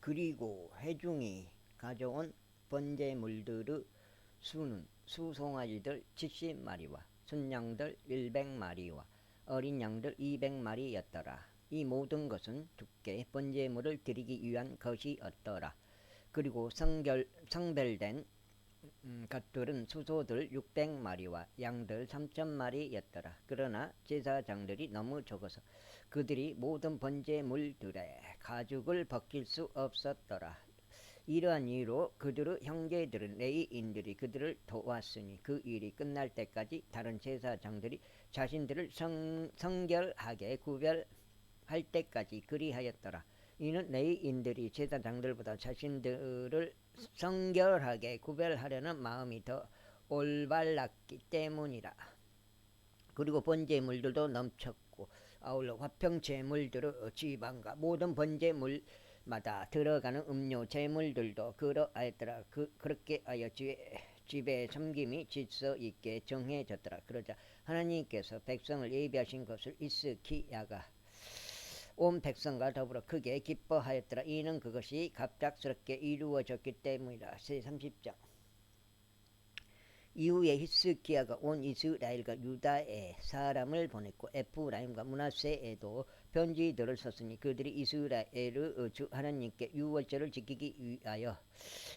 그리고 회중이 가져온 번제물들의 수는 수송아지들 70마리와 순양들 100마리와 어린 양들 200마리였더라. 이 모든 것은 주께 번제물을 드리기 위한 것이었더라. 그리고 성별된 것들은 수소들 600마리와 양들 3,000마리였더라. 그러나 제사장들이 너무 적어서 그들이 모든 번제물들의 가죽을 벗길 수 없었더라. 이러한 이유로 그들의 형제들은 레위인들이 그들을 도왔으니 그 일이 끝날 때까지 다른 제사장들이 자신들을 성결하게 구별할 때까지 그리하였더라. 이는 레위인들이 제사장들보다 자신들을 성결하게 구별하려는 마음이 더 올바랐기 때문이라. 그리고 번제물들도 넘쳤고 아울러 화평 제물들의 지방과 모든 번제물마다 들어가는 음료 제물들도 그러하였더라. 그렇게 하여 집에 섬김이 질서 있게 정해졌더라. 그러자 하나님께서 백성을 예비하신 것을 히스기야가 온 백성과 더불어 크게 기뻐하였더라. 이는 그것이 갑작스럽게 이루어졌기 때문이라. 제 30장. 이후에 히스기야가 온 이스라엘과 유다에 사람을 보냈고 에프라임과 므낫세에도 편지들을 썼으니 그들이 이스라엘의 주 하나님께 유월절을 지키기 위하여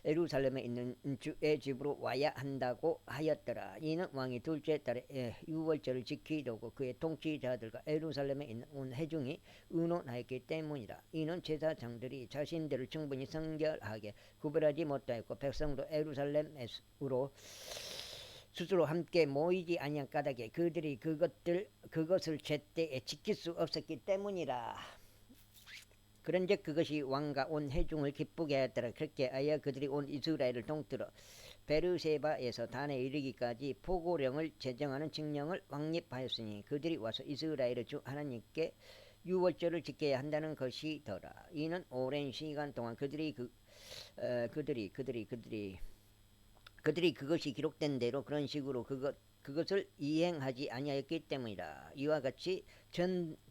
예루살렘에 있는 주의 집으로 와야 한다고 하였더라. 이는 왕이 둘째 달에 유월절을 지키려고 그의 통치자들과 예루살렘에 있는 온 회중이 의논하였기 때문이라. 이는 제사장들이 자신들을 충분히 성결하게 구별하지 못하였고 백성도 예루살렘으로 스스로 함께 모이지 아니한 까닭에 그들이 그것을 제때에 지킬 수 없었기 때문이라. 그런즉 그것이 왕과 온 회중을 기쁘게 하였더라. 그렇게 하여 그들이 온 이스라엘을 통틀어 베르세바에서 단에 이르기까지 포고령을 제정하는 칙령을 확립하였으니 그들이 와서 이스라엘의 주 하나님께 유월절을 지켜야 한다는 것이더라. 이는 오랜 시간 동안 그들이 그것이 기록된 대로 그런 식으로 그것을 이행하지 아니하였기 때문이라. 이와 같이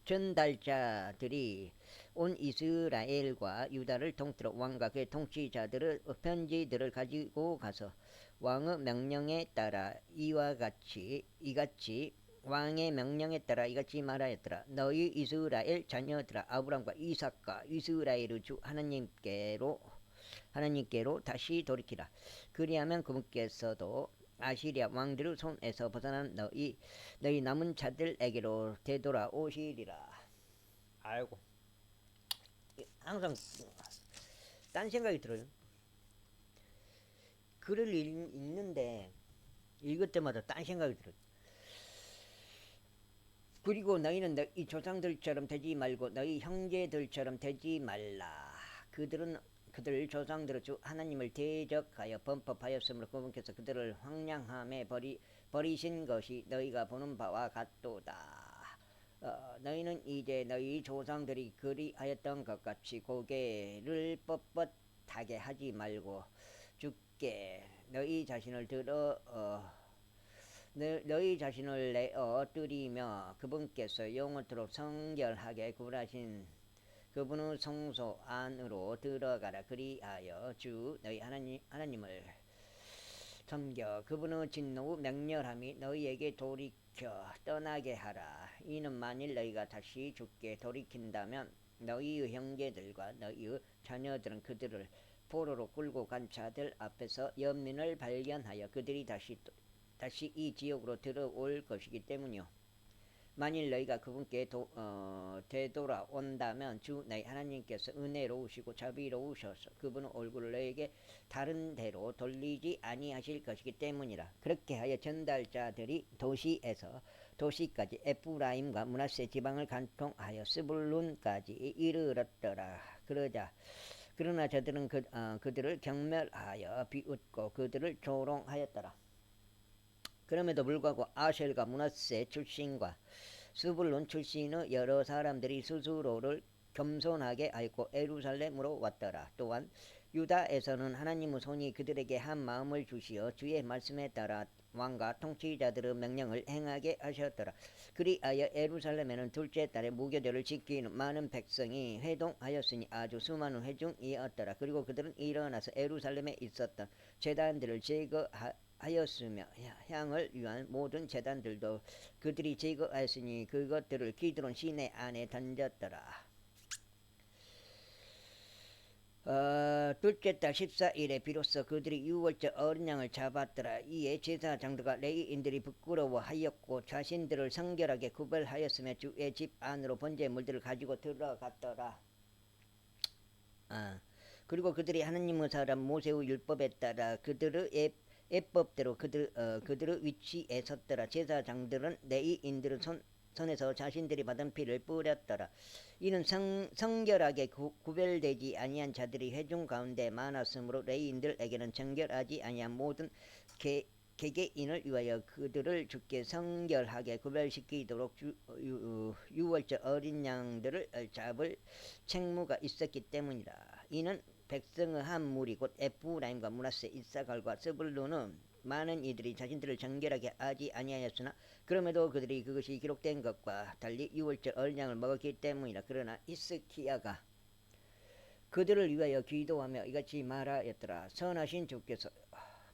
전달자들이 온 이스라엘과 유다를 통틀어 왕과 그의 통치자들의 편지들을 가지고 가서 왕의 명령에 따라 이같이 왕의 명령에 따라 이같이 말하였더라. 너희 이스라엘 자녀들아, 아브람과 이삭과 이스라엘의 주 하나님께로 다시 돌이키라. 그리하면 그분께서도 아시리아 왕들의 손에서 벗어난 너희 남은 자들에게로 되돌아오시리라. 아이고, 항상 딴 생각이 들어요. 글을 읽는데 읽을 때마다 딴 생각이 들어요. 그리고 너희는 너희 조상들처럼 되지 말고 너희 형제들처럼 되지 말라. 그들 조상들의 주 하나님을 대적하여 범법하였으므로 그분께서 그들을 황량함에 버리신 것이 너희가 보는 바와 같도다. 너희는 이제 너희 조상들이 그리하였던 것 같이 고개를 뻣뻣하게 하지 말고 주께 너희 자신을 내어 드리며 그분께서 영원토록 성결하게 구별하신 그분의 성소 안으로 들어가라. 그리하여 주 너희 하나님을 섬겨 그분의 진노 맹렬함이 너희에게 돌이켜 떠나게 하라. 이는 만일 너희가 다시 주께 돌이킨다면 너희의 형제들과 너희의 자녀들은 그들을 포로로 끌고 간 자들 앞에서 연민을 발견하여 그들이 다시 이 지역으로 들어올 것이기 때문이요. 만일 너희가 그분께 되돌아온다면 주 너희 하나님께서 은혜로우시고 자비로우셔서 그분의 얼굴을 너희에게 다른 데로 돌리지 아니하실 것이기 때문이라. 그렇게 하여 전달자들이 도시에서 도시까지 에프라임과 므낫세 지방을 간통하여 스불룬까지 이르렀더라. 그러나 저들은 그들을 경멸하여 비웃고 그들을 조롱하였더라. 그럼에도 불구하고 아셀과 므낫세 출신과 스불론 출신의 여러 사람들이 스스로를 겸손하게 하였고 예루살렘으로 왔더라. 또한 유다에서는 하나님의 손이 그들에게 한 마음을 주시어 주의 말씀에 따라 왕과 통치자들의 명령을 행하게 하셨더라. 그리하여 예루살렘에는 둘째 달에 무교절을 지키는 많은 백성이 회동하였으니 아주 수많은 회중이었더라. 그리고 그들은 일어나서 예루살렘에 있었던 제단들을 제거하였으며 향을 위한 모든 제단들도 그들이 제거하였으니 그것들을 기드론 시내 안에 던졌더라. 둘째 달 14일에 비로소 그들이 유월절 어린 양을 잡았더라. 이에 제사장들과 레위인들이 부끄러워하였고 자신들을 성결하게 구별하였으며 주의 집 안으로 번제물들을 가지고 들어갔더라. 그리고 그들이 하나님의 사람 모세의 율법에 따라 그들의 예법대로 그들의 위치에 섰더라. 제사장들은 레위인들의 손에서 자신들이 받은 피를 뿌렸더라. 이는 성결하게 구별되지 아니한 자들이 회중 가운데 많았으므로 레위인들에게는 정결하지 아니한 모든 개개인을 위하여 그들을 주께 성결하게 구별시키도록 유월절 어린 양들을 잡을 책무가 있었기 때문이라. 이는 백성의 한 무리 곧 에프라임과 므낫세 이사갈과 스불론은 많은 이들이 자신들을 정결하게 하지 아니하였으나 그럼에도 그들이 그것이 기록된 것과 달리 유월절 어린 양을 먹었기 때문이라. 그러나 히스기야가 그들을 위하여 기도하며 이같이 말하였더라. 선하신 주께서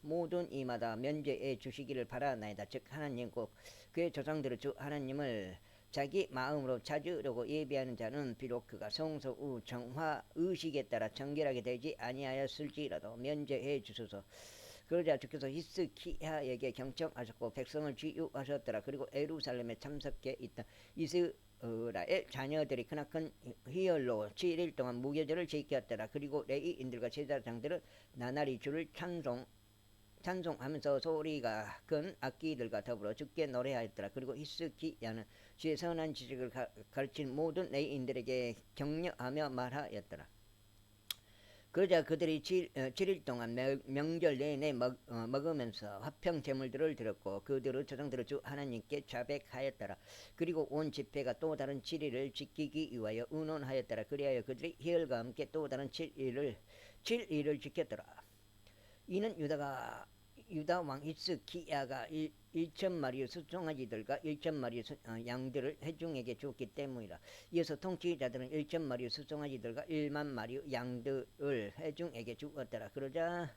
모든 이마다 면죄해 주시기를 바라나이다. 즉 하나님 곧 그의 조상들의 주 하나님을 자기 마음으로 찾으려고 예비하는 자는 비록 그가 성소 후 정화 의식에 따라 정결하게 되지 아니하였을지라도 면죄해 주소서. 그러자 주께서 히스기야에게 경청하셨고 백성을 치유하셨더라. 그리고 예루살렘에 참석해 있던 이스라엘 자녀들이 크나큰 희열로 7일 동안 무교절을 지켰더라. 그리고 레위인들과 제사장들은 나날이 주를 찬송하면서 소리가 큰 악기들과 더불어 주께 노래하였더라. 그리고 히스기야는 주의 선한 지식을 가르친 모든 레위인들에게 격려하며 말하였더라. 그러자 그들이 7일 동안 명절 내내 먹으면서 화평 제물들을 드렸고 그들의 조상들의 주 하나님께 자백하였더라. 그리고 온 집회가 또 다른 7일을 지키기 위하여 의논하였더라. 그리하여 그들이 희열과 함께 또 다른 7일을 지켰더라. 이는 유다 왕 히스기야가 1,000마리의 수송아지들과 1,000마리의 양들을 회중에게 주었기 때문이라. 이어서 통치자들은 1,000마리의 수송아지들과 1만 마리의 양들을 회중에게 주었더라. 그러자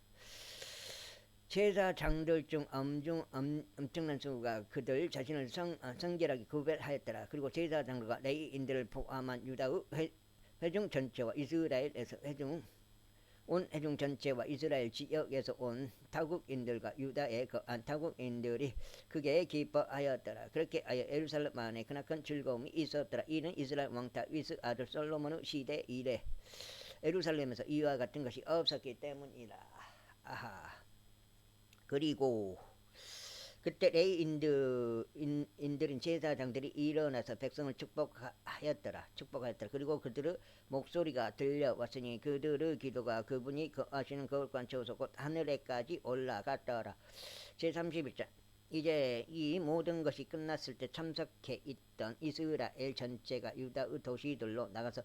제사장들 중 엄청난 수가 그들 자신을 성결하게 구별하였더라. 그리고 제사장들과 레위인들을 포함한 유다의 회중 전체와 이스라엘에서 온 회중 전체와 이스라엘 지역에서 온 타국인들과 유다에 거한 타국인들이 크게 기뻐하였더라. 그렇게 하여 예루살렘 안에 크나큰 즐거움이 있었더라. 이는 이스라엘 왕 다윗의 아들 솔로몬의 시대 이래 예루살렘에서 이와 같은 것이 없었기 때문이라. 그리고 그때 레위인들인 제사장들이 일어나서 백성을 축복하였더라. 그리고 그들의 목소리가 들려왔으니 그들의 기도가 그분이 거하시는 거룩한 처소 곧 하늘에까지 올라갔더라. 제31장. 이제 이 모든 것이 끝났을 때 참석해 있던 이스라엘 전체가 유다의 도시들로 나가서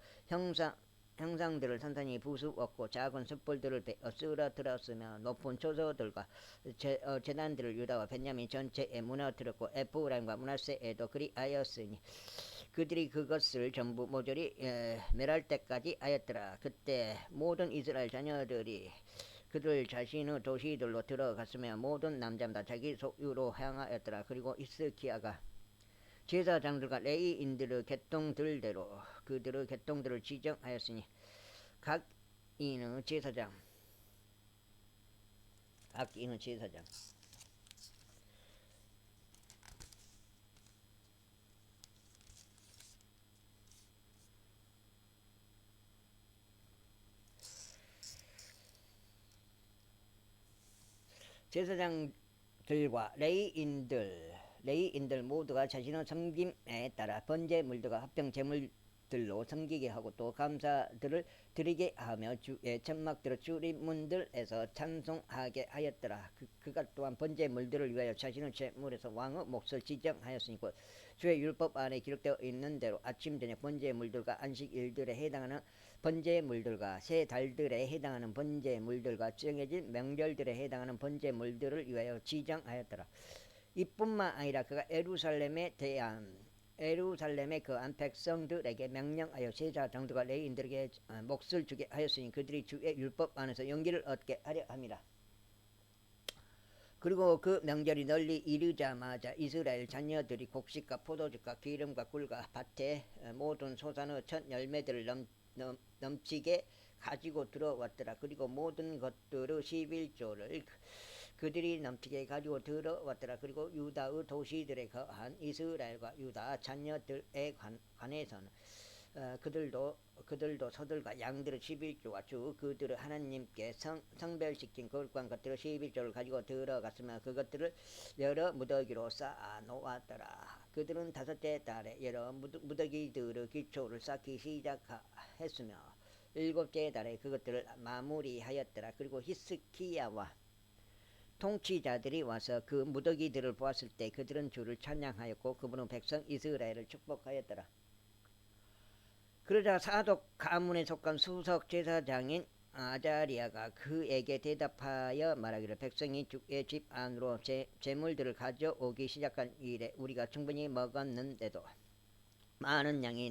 형상들을 산산히 부수었고 작은 숯불들을 베어 쓰러뜨렸으며 높은 초소들과 제단들을 유다와 베냐민 전체에 무너뜨렸고 에프라임과 므낫세에도 그리하였으니 그들이 그것을 전부 모조리 멸할 때까지 하였더라. 그때 모든 이스라엘 자녀들이 그들 자신의 도시들로 들어갔으며 모든 남자마다 자기 소유로 향하였더라. 그리고 히스기야가 제사장들과 레위인들의 계통들대로 그들의 계통들을 지정하였으니 각 이는 제사장 제사장들과 레위인들 모두가 자신의 섬김에 따라 번제물들과 합병 제물들을 율법들로 섬기게 하고 또 감사들을 드리게 하며 주의 천막들을 출입문들에서 찬송하게 하였더라. 그가 또한 번제물들을 위하여 자신의 제물에서 왕의 몫을 지정하였으니 곧 주의 율법 안에 기록되어 있는 대로 아침 저녁 번제물들과 안식일들에 해당하는 번제물들과 새 달들에 해당하는 번제물들과 정해진 명절들에 해당하는 번제물들을 위하여 지정하였더라. 이뿐만 아니라 그가 에루살렘에 거한 백성들에게 명령하여 제사 장로가 레위인들에게 몫을 주게 하였으니 그들이 주의 율법 안에서 용기를 얻게 하려 함이라. 그리고 그 명절이 널리 이르자마자 이스라엘 자녀들이 곡식과 포도주과 기름과 꿀과 밭에 모든 소산의 첫 열매들을 넘치게 가지고 들어왔더라. 그리고 모든 것들의 11조를 그들이 넘치게 가지고 들어왔더라. 그리고 유다의 도시들에 거한 이스라엘과 유다 자녀들에 관해서는 그들도 소들과 양들의 11조와 주 그들을 하나님께 성별시킨 거룩한 것들의 11조를 가지고 들어갔으며 그것들을 여러 무더기로 쌓아 놓았더라. 그들은 다섯째 달에 여러 무더기들의 기초를 쌓기 시작했으며 일곱째 달에 그것들을 마무리하였더라. 그리고 히스기야와 통치자들이 와서 그 무더기들을 보았을 때 그들은 주를 찬양하였고 그분은 백성 이스라엘을 축복하였더라. 그러자 사독 가문에 속한 수석 제사장인 아자리아가 그에게 대답하여 말하기를 백성이 주의 집 안으로 제물들을 가져오기 시작한 이래 우리가 충분히 먹었는데도 많은 양이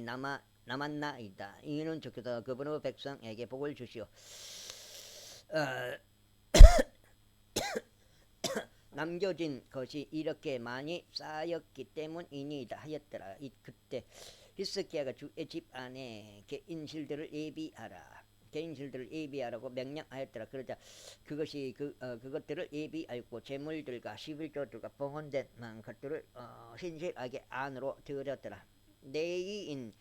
남았나이다. 이는 주께서 그분의 백성에게 복을 주시오. 남겨진 것이 이렇게 많이 쌓였기 때문이니이다 하였더라. 그때 히스기야가 주의 집 안에 개인실들을 예비하라고 명령하였더라. 그러자 그것이 그것들을 예비하였고 제물들과 11조들과 봉헌된 것들을 신실하게 안으로 들였더라. 레위인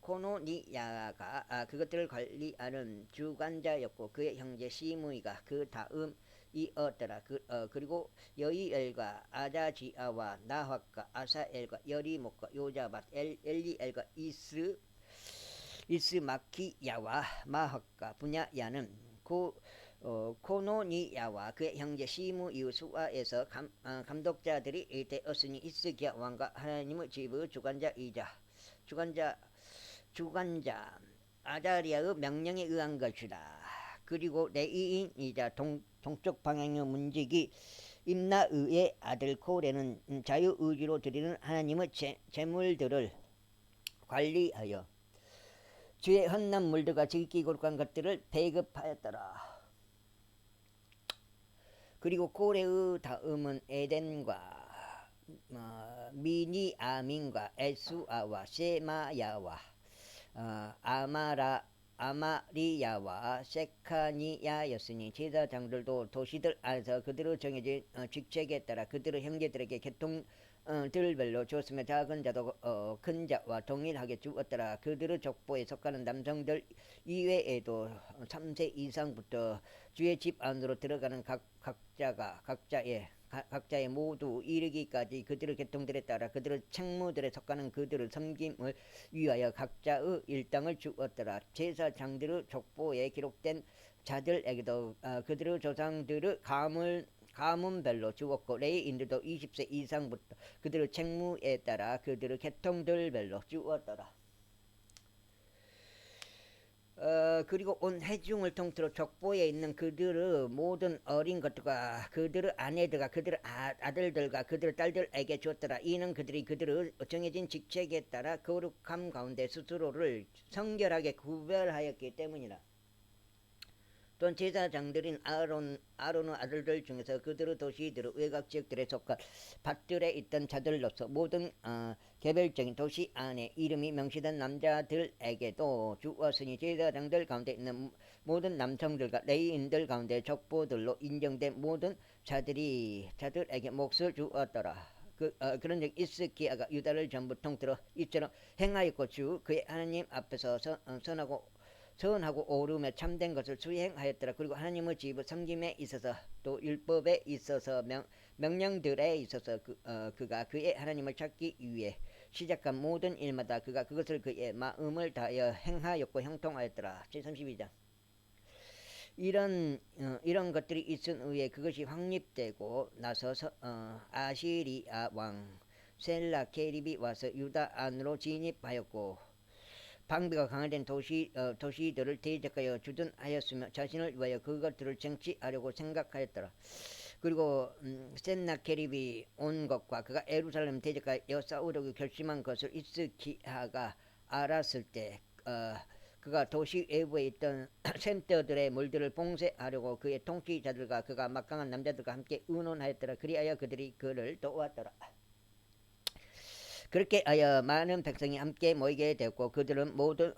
코노니야가 그것들을 관리하는 주관자였고 그의 형제 시므이가 그 다음 이었더라. 그리고 여이엘과 아자지아와 나학과 아사엘과 여리목과 요자밭 엘리엘과 이스마키야와 마학과 분야야는 코노니야와 그의 형제 시므이의 수아에서 감독자들이 되었으니 히스기야 왕과 하나님의 집의 주관자 아자리아의 명령에 의한 것이라. 그리고 레위인이자 동쪽 방향의 문지기 임나의의 아들 코레는 자유의지로 드리는 하나님의 제물들을 관리하여 주의 헌난 물들과 지극히 거룩한 것들을 배급하였더라. 그리고 코레의 다음은 에덴과 미니아민과 엘수아와 세마야와 아마리야와 세카니야였으니 제사장들도 도시들 안에서 그들의 정해진 직책에 따라 그들의 형제들에게 계통들별로 주었으며 작은 자도 큰 자와 동일하게 주었더라. 그들의 족보에 속하는 남성들 이외에도 3세 이상부터 주의 집 안으로 들어가는 각자의 모두 이르기까지 그들의 계통들에 따라 그들의 책무들에 속하는 그들을 섬김을 위하여 각자의 일당을 주었더라. 제사장들의 족보에 기록된 자들에게도 그들의 조상들의 가문별로 주었고 레위인들도 20세 이상부터 그들의 책무에 따라 그들의 계통들별로 주었더라. 그리고 온 회중을 통틀어 족보에 있는 그들의 모든 어린 것들과 그들의 아내들과 그들의 아들들과 그들의 딸들에게 주었더라. 이는 그들이 그들의 정해진 직책에 따라 거룩함 가운데 스스로를 성결하게 구별하였기 때문이라. 또한 제사장들인 아론의 아들들 중에서 그들의 도시들의 외곽 지역들에 속한 밭들에 있던 자들로서 모든 개별적인 도시 안에 이름이 명시된 남자들에게도 주었으니 제사장들 가운데 있는 모든 남성들과 레위인들 가운데 족보들로 인정된 모든 자들에게 몫을 주었더라. 그런즉 히스기야가 유다를 전부 통틀어 이처럼 행하였고 주 그의 하나님 앞에서 선하고 오르며 참된 것을 수행하였더라. 그리고 하나님의 집의 섬김에 있어서 또 율법에 있어서 명령들에 있어서 그가 그의 하나님을 찾기 위해 시작한 모든 일마다 그가 그것을 그의 마음을 다하여 행하였고 형통하였더라. 제32장. 이런 것들이 있은 후에 그것이 확립되고 나서 아시리아 왕 셀라케립이 와서 유다 안으로 진입하였고 방비가 강화된 도시들을 대적하여 주둔하였으며 자신을 위하여 그것들을 정치하려고 생각하였더라. 그리고 센나케립이 온 것과 그가 예루살렘 대적하여 싸우려고 결심한 것을 히스기야가 알았을 때 그가 도시 외부에 있던 센터들의 물들을 봉쇄하려고 그의 통치자들과 그가 막강한 남자들과 함께 의논하였더라. 그리하여 그들이 그를 도왔더라. 그렇게 하여 많은 백성이 함께 모이게 되었고 그들은 모든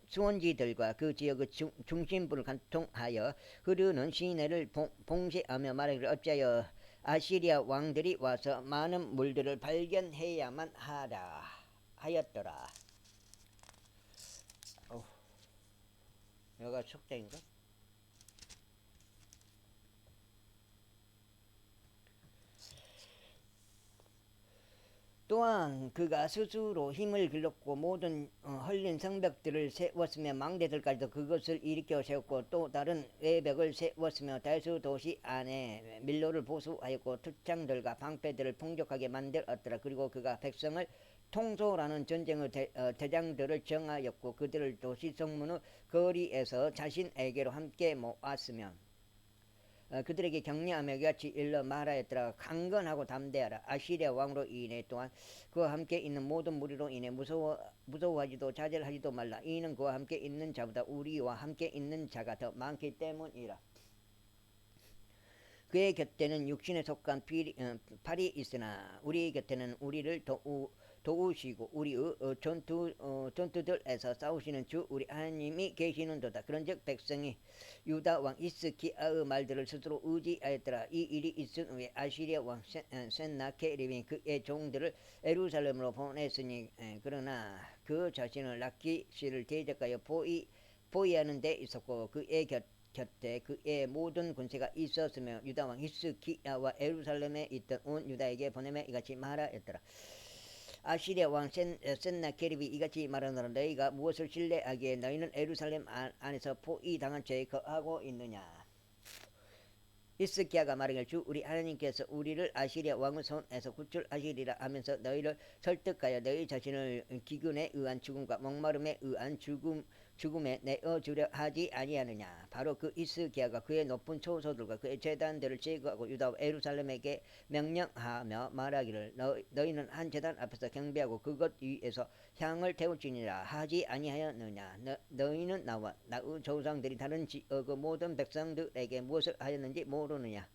수원지들과 그 지역의 중심부를 관통하여 흐르는 시내를 봉쇄하며 말하기를 어찌하여 아시리아 왕들이 와서 많은 물들을 발견해야만 하라 하였더라. 여기가 속대인가? 또한 그가 스스로 힘을 길렀고 모든 헐린 성벽들을 세웠으며 망대들까지도 그것을 일으켜 세웠고 또 다른 외벽을 세웠으며 다수 도시 안에 밀로를 보수하였고 투창들과 방패들을 풍족하게 만들었더라. 그리고 그가 백성을 통솔하는 전쟁의 대장들을 정하였고 그들을 도시 성문의 거리에서 자신에게로 함께 모았으며 그들에게 격려하며 같이 일러 말하였더라. 강건하고 담대하라. 아시리아 왕으로 인해 또한 그와 함께 있는 모든 무리로 인해 무서워하지도 좌절하지도 말라. 이는 그와 함께 있는 자보다 우리와 함께 있는 자가 더 많기 때문이라. 그의 곁에는 육신에 속한 팔이 있으나 우리 곁에는 우리를 도우시고 우리의 전투들에서 싸우시는 주 우리 하나님이 계시는도다. 그런즉 백성이 유다 왕 히스기야의 말들을 스스로 의지하였더라. 이 일이 있은 후에 아시리아 왕 센나케립이 그의 종들을 예루살렘으로 보냈으니 그러나 그 자신을 라키시를 대적하여 포위하는 데 있었고 그의 곁에 그의 모든 군세가 있었으며 유다 왕 히스기야와 예루살렘에 있던 온 유다에게 보내며 이같이 말하였더라. 아시리아 왕 센나케립이 이같이 말하노라. 너희가 무엇을 신뢰하기에 너희는 예루살렘 안에서 포위당한 죄에 거하고 있느냐. 히스기야가 말하기를 주 우리 하나님께서 우리를 아시리아 왕의 손에서 구출하시리라 하면서 너희를 설득하여 너희 자신을 기근에 의한 죽음과 목마름에 의한 죽음에 내어주려 하지 아니하느냐. 바로 그 히스기야가 그의 높은 초소들과 그의 제단들을 제거하고 유다와 예루살렘에게 명령하며 말하기를 너희는 한 제단 앞에서 경배하고 그것 위에서 향을 태울지니라 하지 아니하였느냐. 너희는 나와 나의 조상들이 다른 지역의 모든 백성들에게 무엇을 하였는지 모르느냐.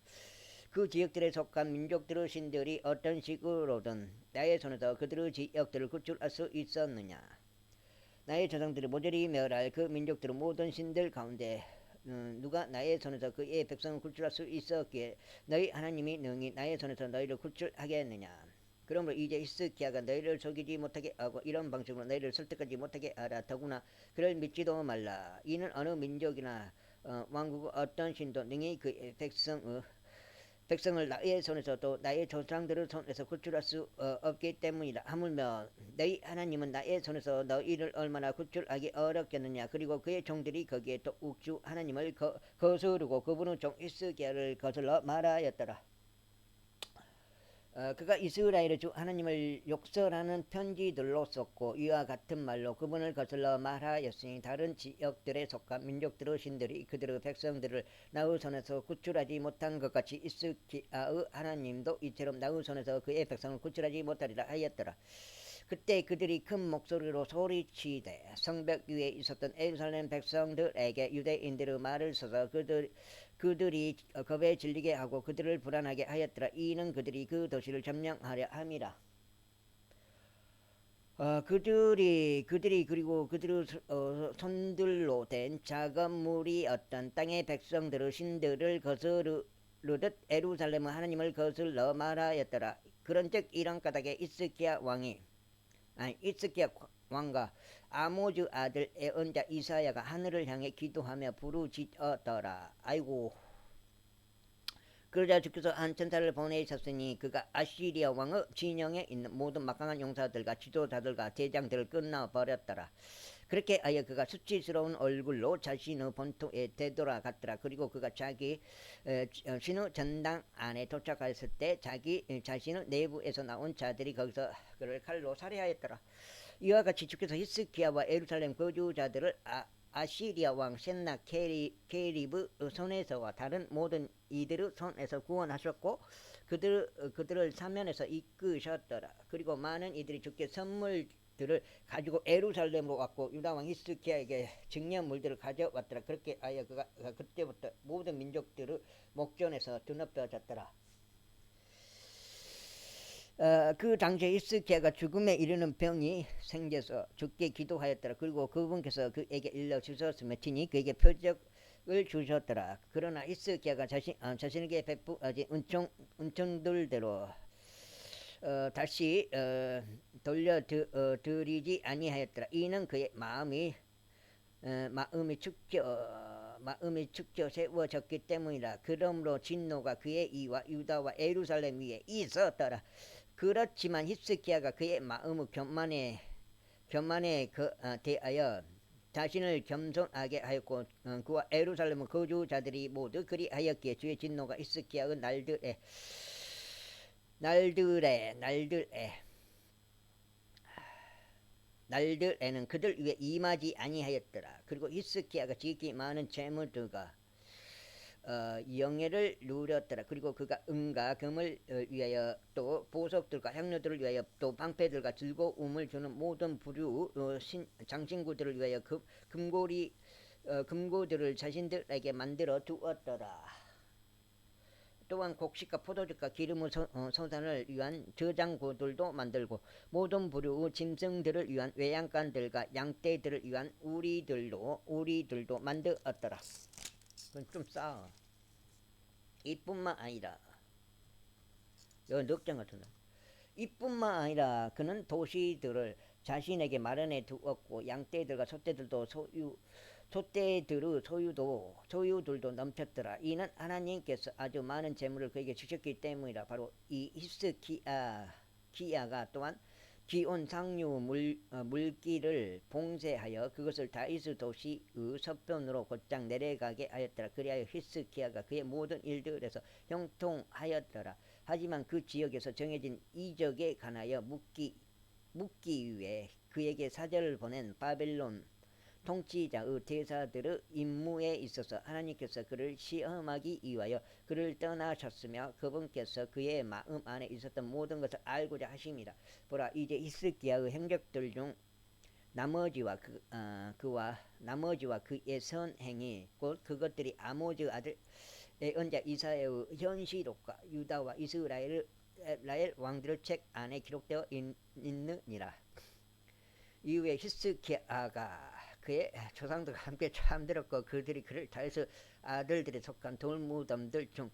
그 지역들에 속한 민족들의 신들이 어떤 식으로든 나의 손에서 그들의 지역들을 구출할 수 있었느냐. 나의 조상들이 모조리 멸할 그 민족들의 모든 신들 가운데 누가 나의 손에서 그의 백성을 구출할 수 있었기에 너희 하나님이 능히 나의 손에서 너희를 구출하겠느냐. 그러므로 이제 히스기야가 너희를 속이지 못하게 하고 이런 방식으로 너희를 설득하지 못하게 하라. 더구나 그를 믿지도 말라. 이는 어느 민족이나 왕국의 어떤 신도 능히 그의 백성을 나의 손에서 또 나의 조상들의 손에서 구출할 수 없기 때문이라. 하물며 너희 하나님은 나의 손에서 너희를 얼마나 구출하기 어렵겠느냐. 그리고 그의 종들이 거기에 또 욱주 하나님을 거스르고 그분의 종 히스기야를 거슬러 말하였더라. 그가 이스라엘의 주 하나님을 욕설하는 편지들로 썼고 이와 같은 말로 그분을 거슬러 말하였으니 다른 지역들에 속한 민족들의 신들이 그들의 백성들을 나의 손에서 구출하지 못한 것 같이 히스기야의 하나님도 이처럼 나의 손에서 그의 백성을 구출하지 못하리라 하였더라. 그때 그들이 큰 목소리로 소리치되 성벽 위에 있었던 예루살렘 백성들에게 유대인들의 말을 써서 그들이 겁에 질리게 하고 그들을 불안하게 하였더라. 이는 그들이 그 도시를 점령하려 함이라. 그들이 그리고 그들의 손들로 된 작은 무리였던 땅의 백성들의 신들을 거스르듯 예루살렘의 하나님을 거슬러 말하였더라. 그런즉 이런 까닭에 히스기야 왕과 아모즈 아들 예언자 이사야가 하늘을 향해 기도하며 부르짖었더라. 아이고. 그러자 주께서 한 천사를 보내셨으니 그가 아시리아 왕의 진영에 있는 모든 막강한 용사들과 지도자들과 대장들을 끝나버렸더라. 그렇게 하여 그가 수치스러운 얼굴로 자신의 본토에 되돌아갔더라. 그리고 그가 자기 신의 전당 안에 도착했을 때 자기 자신의 내부에서 나온 자들이 거기서 그를 칼로 살해하였더라. 이와 같이 주께서 히스기야와 예루살렘 거주자들을 아시리아 왕 센나케립의 손에서와 다른 모든 이들의 손에서 구원하셨고 그들을 사면에서 이끄셨더라. 그리고 많은 이들이 주께 선물들을 가지고 예루살렘으로 왔고 유다 왕 히스기야에게 증여물들을 가져왔더라. 그렇게 하여 그가 그때부터 모든 민족들의 목전에서 드높여졌더라. 그 당시에 히스기야가 죽음에 이르는 병이 생겨서 주께 기도하였더라. 그리고 그분께서 그에게 일러 주셨으며 친히 그에게 표적을 주셨더라. 그러나 히스기야가 자신에게 베푸어진 은총들대로 다시 돌려드리지 아니하였더라. 이는 그의 마음이 축혀 세워졌기 때문이라. 그러므로 진노가 그의 이와 유다와 예루살렘 위에 있었더라. 그렇지만 히스기야가 그의 마음을 교만에 대하여 자신을 겸손하게 하였고 그와 예루살렘 거주자들이 모두 그리하였기에 주의 진노가 히스기야의 날들에는 그들 위에 임하지 아니하였더라. 그리고 히스기야가 지극히 많은 재물들과 영예를 누렸더라. 그리고 그가 은과 금을 위하여 또 보석들과 향료들을 위하여 또 방패들과 즐거움을 주는 모든 부류 장신구들을 위하여 금고들을 자신들에게 만들어 두었더라. 또한 곡식과 포도주과 기름의 소산을 위한 저장고들도 만들고 모든 부류 짐승들을 위한 외양간들과 양떼들을 위한 우리들도 만들었더라. 그건 좀 싸. 이뿐만 아니라 여기 넉장 같은데. 이뿐만 아니라 그는 도시들을 자신에게 마련해 두었고 양떼들과 소떼들의 소유들도 넘쳤더라. 이는 하나님께서 아주 많은 재물을 그에게 주셨기 때문이라. 바로 이 히스기야가 또한 기온 상류 물길을 봉쇄하여 그것을 다윗의 도시의 서편으로 곧장 내려가게 하였더라. 그리하여 히스기야가 그의 모든 일들에서 형통하였더라. 하지만 그 지역에서 정해진 이적에 관하여 묻기 위해 그에게 사절을 보낸 바벨론 통치자의 대사들의 임무에 있어서 하나님께서 그를 시험하기 위하여 그를 떠나셨으며 그분께서 그의 마음 안에 있었던 모든 것을 알고자 하심이라. 보라, 이제 히스기야의 행적들 중 나머지와 그의 선행이 곧 그것들이 아모즈 아들 언자 이사야의 현시록과 유다와 이스라엘 왕들의 책 안에 기록되어 있느니라. 이후에 히스기야가 그의 조상들과 함께 잠들었고 그들이 그를 다윗의 아들들에 속한 돌무덤들 중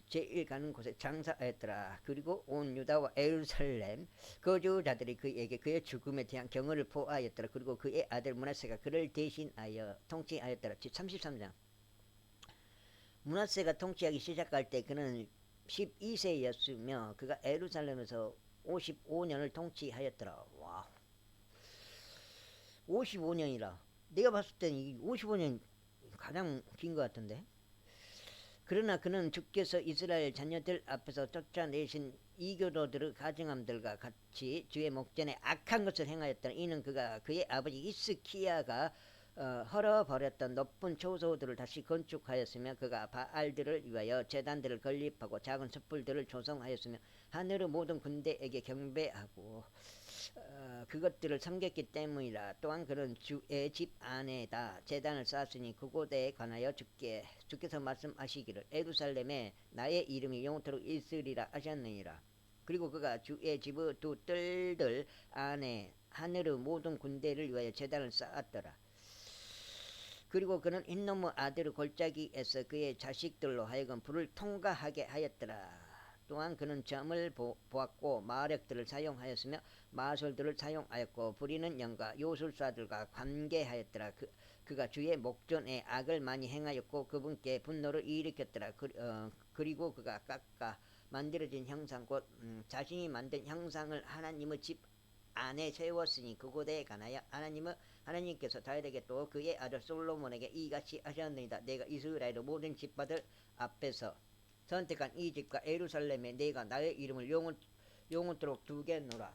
제일 가는 곳에 장사하였더라. 그리고 온 유다와 예루살렘 거주자들이 그에게 그의 죽음에 대한 경의를 포하였더라. 그리고 그의 아들 므낫세가 그를 대신하여 통치하였더라. 33장. 므낫세가 통치하기 시작할 때 그는 12세였으며 그가 예루살렘에서 55년을 통치하였더라. 와. 55년이라. 내가 봤을 때는 이 55년 가장 긴 것 같은데. 그러나 그는 주께서 이스라엘 자녀들 앞에서 쫓아내신 이교도들의 가증함들과 같이 주의 목전에 악한 것을 행하였더라. 이는 그가 그의 아버지 히스기야가 헐어버렸던 높은 초소들을 다시 건축하였으며 그가 바알들을 위하여 제단들을 건립하고 작은 숯불들을 조성하였으며 하늘의 모든 군대에게 경배하고 그것들을 섬겼기 때문이라. 또한 그는 주의 집 안에다 제단을 쌓았으니 그곳에 관하여 주께서 말씀하시기를 예루살렘에 나의 이름이 영원토록 있으리라 하셨느니라. 그리고 그가 주의 집의 두 뜰들 안에 하늘의 모든 군대를 위하여 제단을 쌓았더라. 그리고 그는 흰놈의 아들의 골짜기에서 그의 자식들로 하여금 불을 통과하게 하였더라. 또한 그는 점을 보았고 마력들을 사용하였으며 마술들을 사용하였고 부리는 영과 요술사들과 관계하였더라. 그가 주의 목전에 악을 많이 행하였고 그분께 분노를 일으켰더라. 그리고 그가 깎아 만들어진 형상 곧 자신이 만든 형상을 하나님의 집 안에 세웠으니 그곳에 관하여 하나님께서 다윗에게 또 그의 아들 솔로몬에게 이같이 하셨느니라. 내가 이스라엘의 모든 집파들 앞에서 선택한 이 집과 예루살렘에 내가 나의 이름을 영원토록 두겠노라.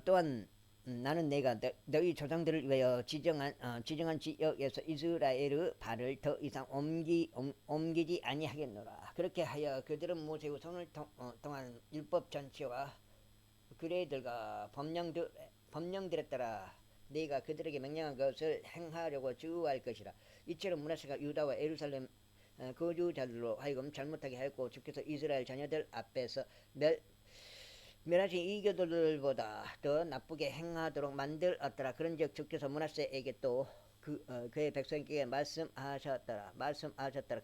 또한 나는 내가 너희 조상들을 위하여 지정한 지역에서 이스라엘의 발을 더 이상 옮기지 아니하겠노라. 그렇게 하여 그들은 모세의 손을 통한 율법 전체와 그레들과 법령들에 따라 내가 그들에게 명령한 것을 행하려고 주의할 것이라. 이처럼 므낫세가 유다와 예루살렘 거주자들로 하여금 잘못하게 하였고 주께서 이스라엘 자녀들 앞에서 멸하신 이교도들보다 더 나쁘게 행하도록 만들었더라. 그런즉 주께서 므낫세에게 또 그의 백성에게 말씀하셨더라.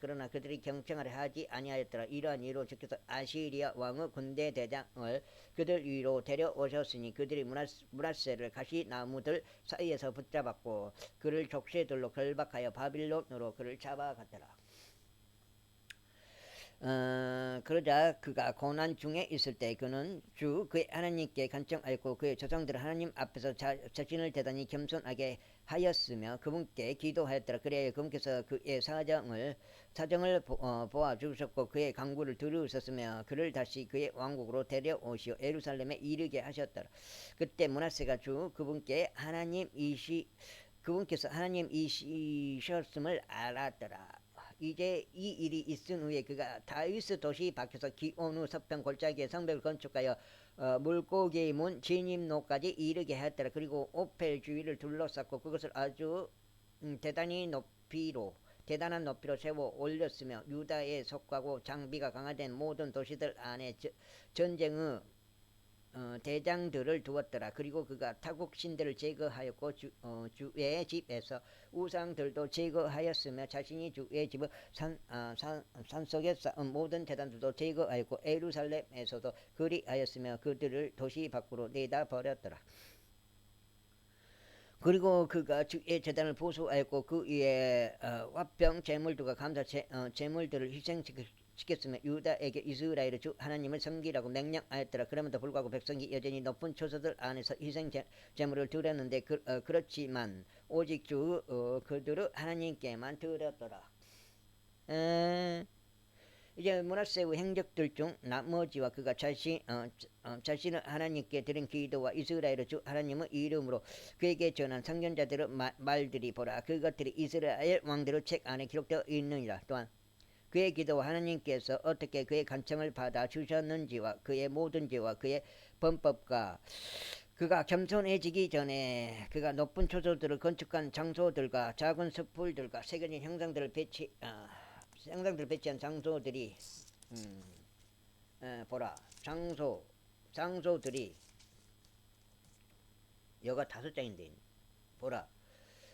그러나 그들이 경청하려 하지 아니하였더라. 이러한 이유로 주께서 아시리아 왕의 군대 대장을 그들 위로 데려오셨으니 그들이 므낫세를 가시나무들 사이에서 붙잡았고 그를 족쇄들로 결박하여 바빌론으로 그를 잡아갔더라. 그러자 그가 고난 중에 있을 때 그는 그의 하나님께 간청하였고 그의 조상들 하나님 앞에서 자신을 대단히 겸손하게 하였으며 그분께 기도하였더라. 그래야 그분께서 그의 사정을 보아 주셨고 그의 간구를 들으셨으며 그를 다시 그의 왕국으로 데려오시어 예루살렘에 이르게 하셨더라. 그때 므낫세가 그분께서 하나님이셨음을 알았더라. 이제 이 일이 있은 후에 그가 다윗 도시 밖에서 기온 후 서편 골짜기에 성벽을 건축하여 물고기 문 진입로까지 이르게 하였더라. 그리고 오펠 주위를 둘러쌌고 그것을 아주 대단한 높이로 세워 올렸으며 유다에 속하고 장비가 강화된 모든 도시들 안에 전쟁의 대장들을 두었더라. 그리고 그가 타국 신들을 제거하였고 주의 집에서 우상들도 제거하였으며 자신이 주의 집을 산속에 쌓은 모든 대단들도 제거하였고 예루살렘에서도 그리하였으며 그들을 도시 밖으로 내다 버렸더라. 그리고 그가 주의 제단을 보수하였고 그 위에 화병 제물들과 감사 제물들을 희생시켰으며 유다에게 이스라엘의 주 하나님을 섬기라고 명령하였더라. 그럼에도 불구하고 백성이 여전히 높은 초소들 안에서 희생 제물을 드렸는데 그렇지만 오직 그들의 하나님께만 드렸더라. 이제 므낫세의 행적들 중 나머지와 그가 자신을 하나님께 드린 기도와 이스라엘의 주 하나님의 이름으로 그에게 전한 선견자들의 말들이 보라. 그것들이 이스라엘 왕들의 책 안에 기록되어 있느니라. 또한 그의 기도와 하나님께서 어떻게 그의 간청을 받아 주셨는지와 그의 모든 죄와 그의 범법과 그가 겸손해지기 전에 그가 높은 초소들을 건축한 장소들과 작은 숲풀들과 새겨진 형상들을 배치한 장소들이 보라. 장소들이 여가 5장인데 보라.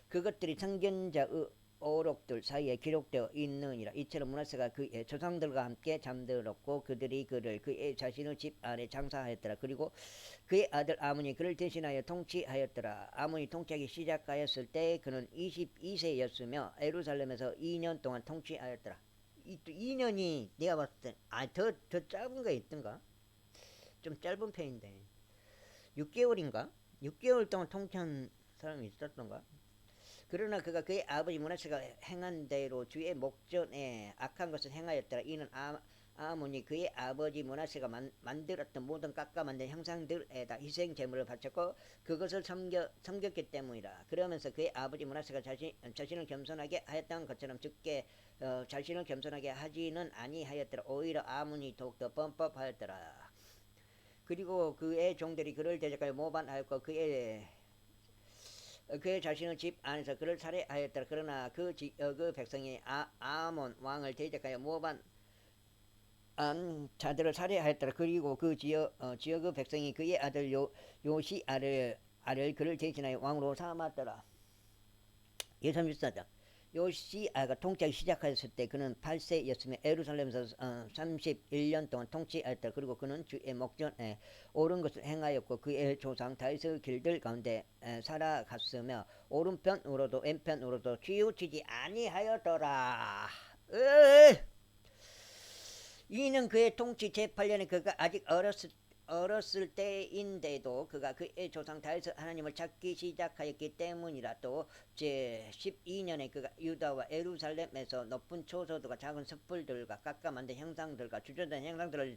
그것들이 선견자의 오록들 사이에 기록되어 있느니라. 이처럼 므낫세가 그의 조상들과 함께 잠들었고 그들이 그의 자신의 집 안에 장사하였더라. 그리고 그의 아들 아몬이 그를 대신하여 통치하였더라. 아몬이 통치하기 시작하였을 때 그는 22세였으며 예루살렘에서 2년 동안 통치하였더라. 2년이 내가 봤을 때 더 짧은 거 있던가? 좀 짧은 편인데 6개월인가? 6개월 동안 통치한 사람이 있었던가? 그러나 그가 그의 아버지 므낫세가 행한 대로 주의 목전에 악한 것을 행하였더라. 이는 아몬이 그의 아버지 므낫세가 만들었던 모든 깎아 만든 형상들에다 희생 제물을 바쳤고 그것을 섬겼기 때문이라. 그러면서 그의 아버지 므낫세가 자신을 겸손하게 하였던 것처럼 주께 자신을 겸손하게 하지는 아니하였더라. 오히려 아몬이 더욱더 범법하였더라. 그리고 그의 종들이 그를 대적하여 모반하였고 그의 자신의 집 안에서 그를 살해하였더라. 그러나 그 백성이 아몬 왕을 대적하여 모반 자들을 살해하였더라. 그리고 그 지역의 백성이 그의 아들 요시아를 그를 대신하여 왕으로 삼았더라. 33장. 요시아가 통치하기 시작했을 때 그는 8세였으며 예루살렘에서 31년 동안 통치하였다. 그리고 그는 주의 목전에 옳은 것을 행하였고 그의 조상 다윗의 길들 가운데 살아갔으며 오른편으로도 왼편으로도 치우치지 아니하였더라. 이는 그의 통치 제8년에 그가 아직 어렸을 때인데도 그가 그의 조상 다윗의 하나님을 찾기 시작하였기 때문이라. 또 제12년에 그가 유다와 예루살렘에서 높은 초소들과 작은 숯불들과 깎아 만든 형상들과 주저된 형상들을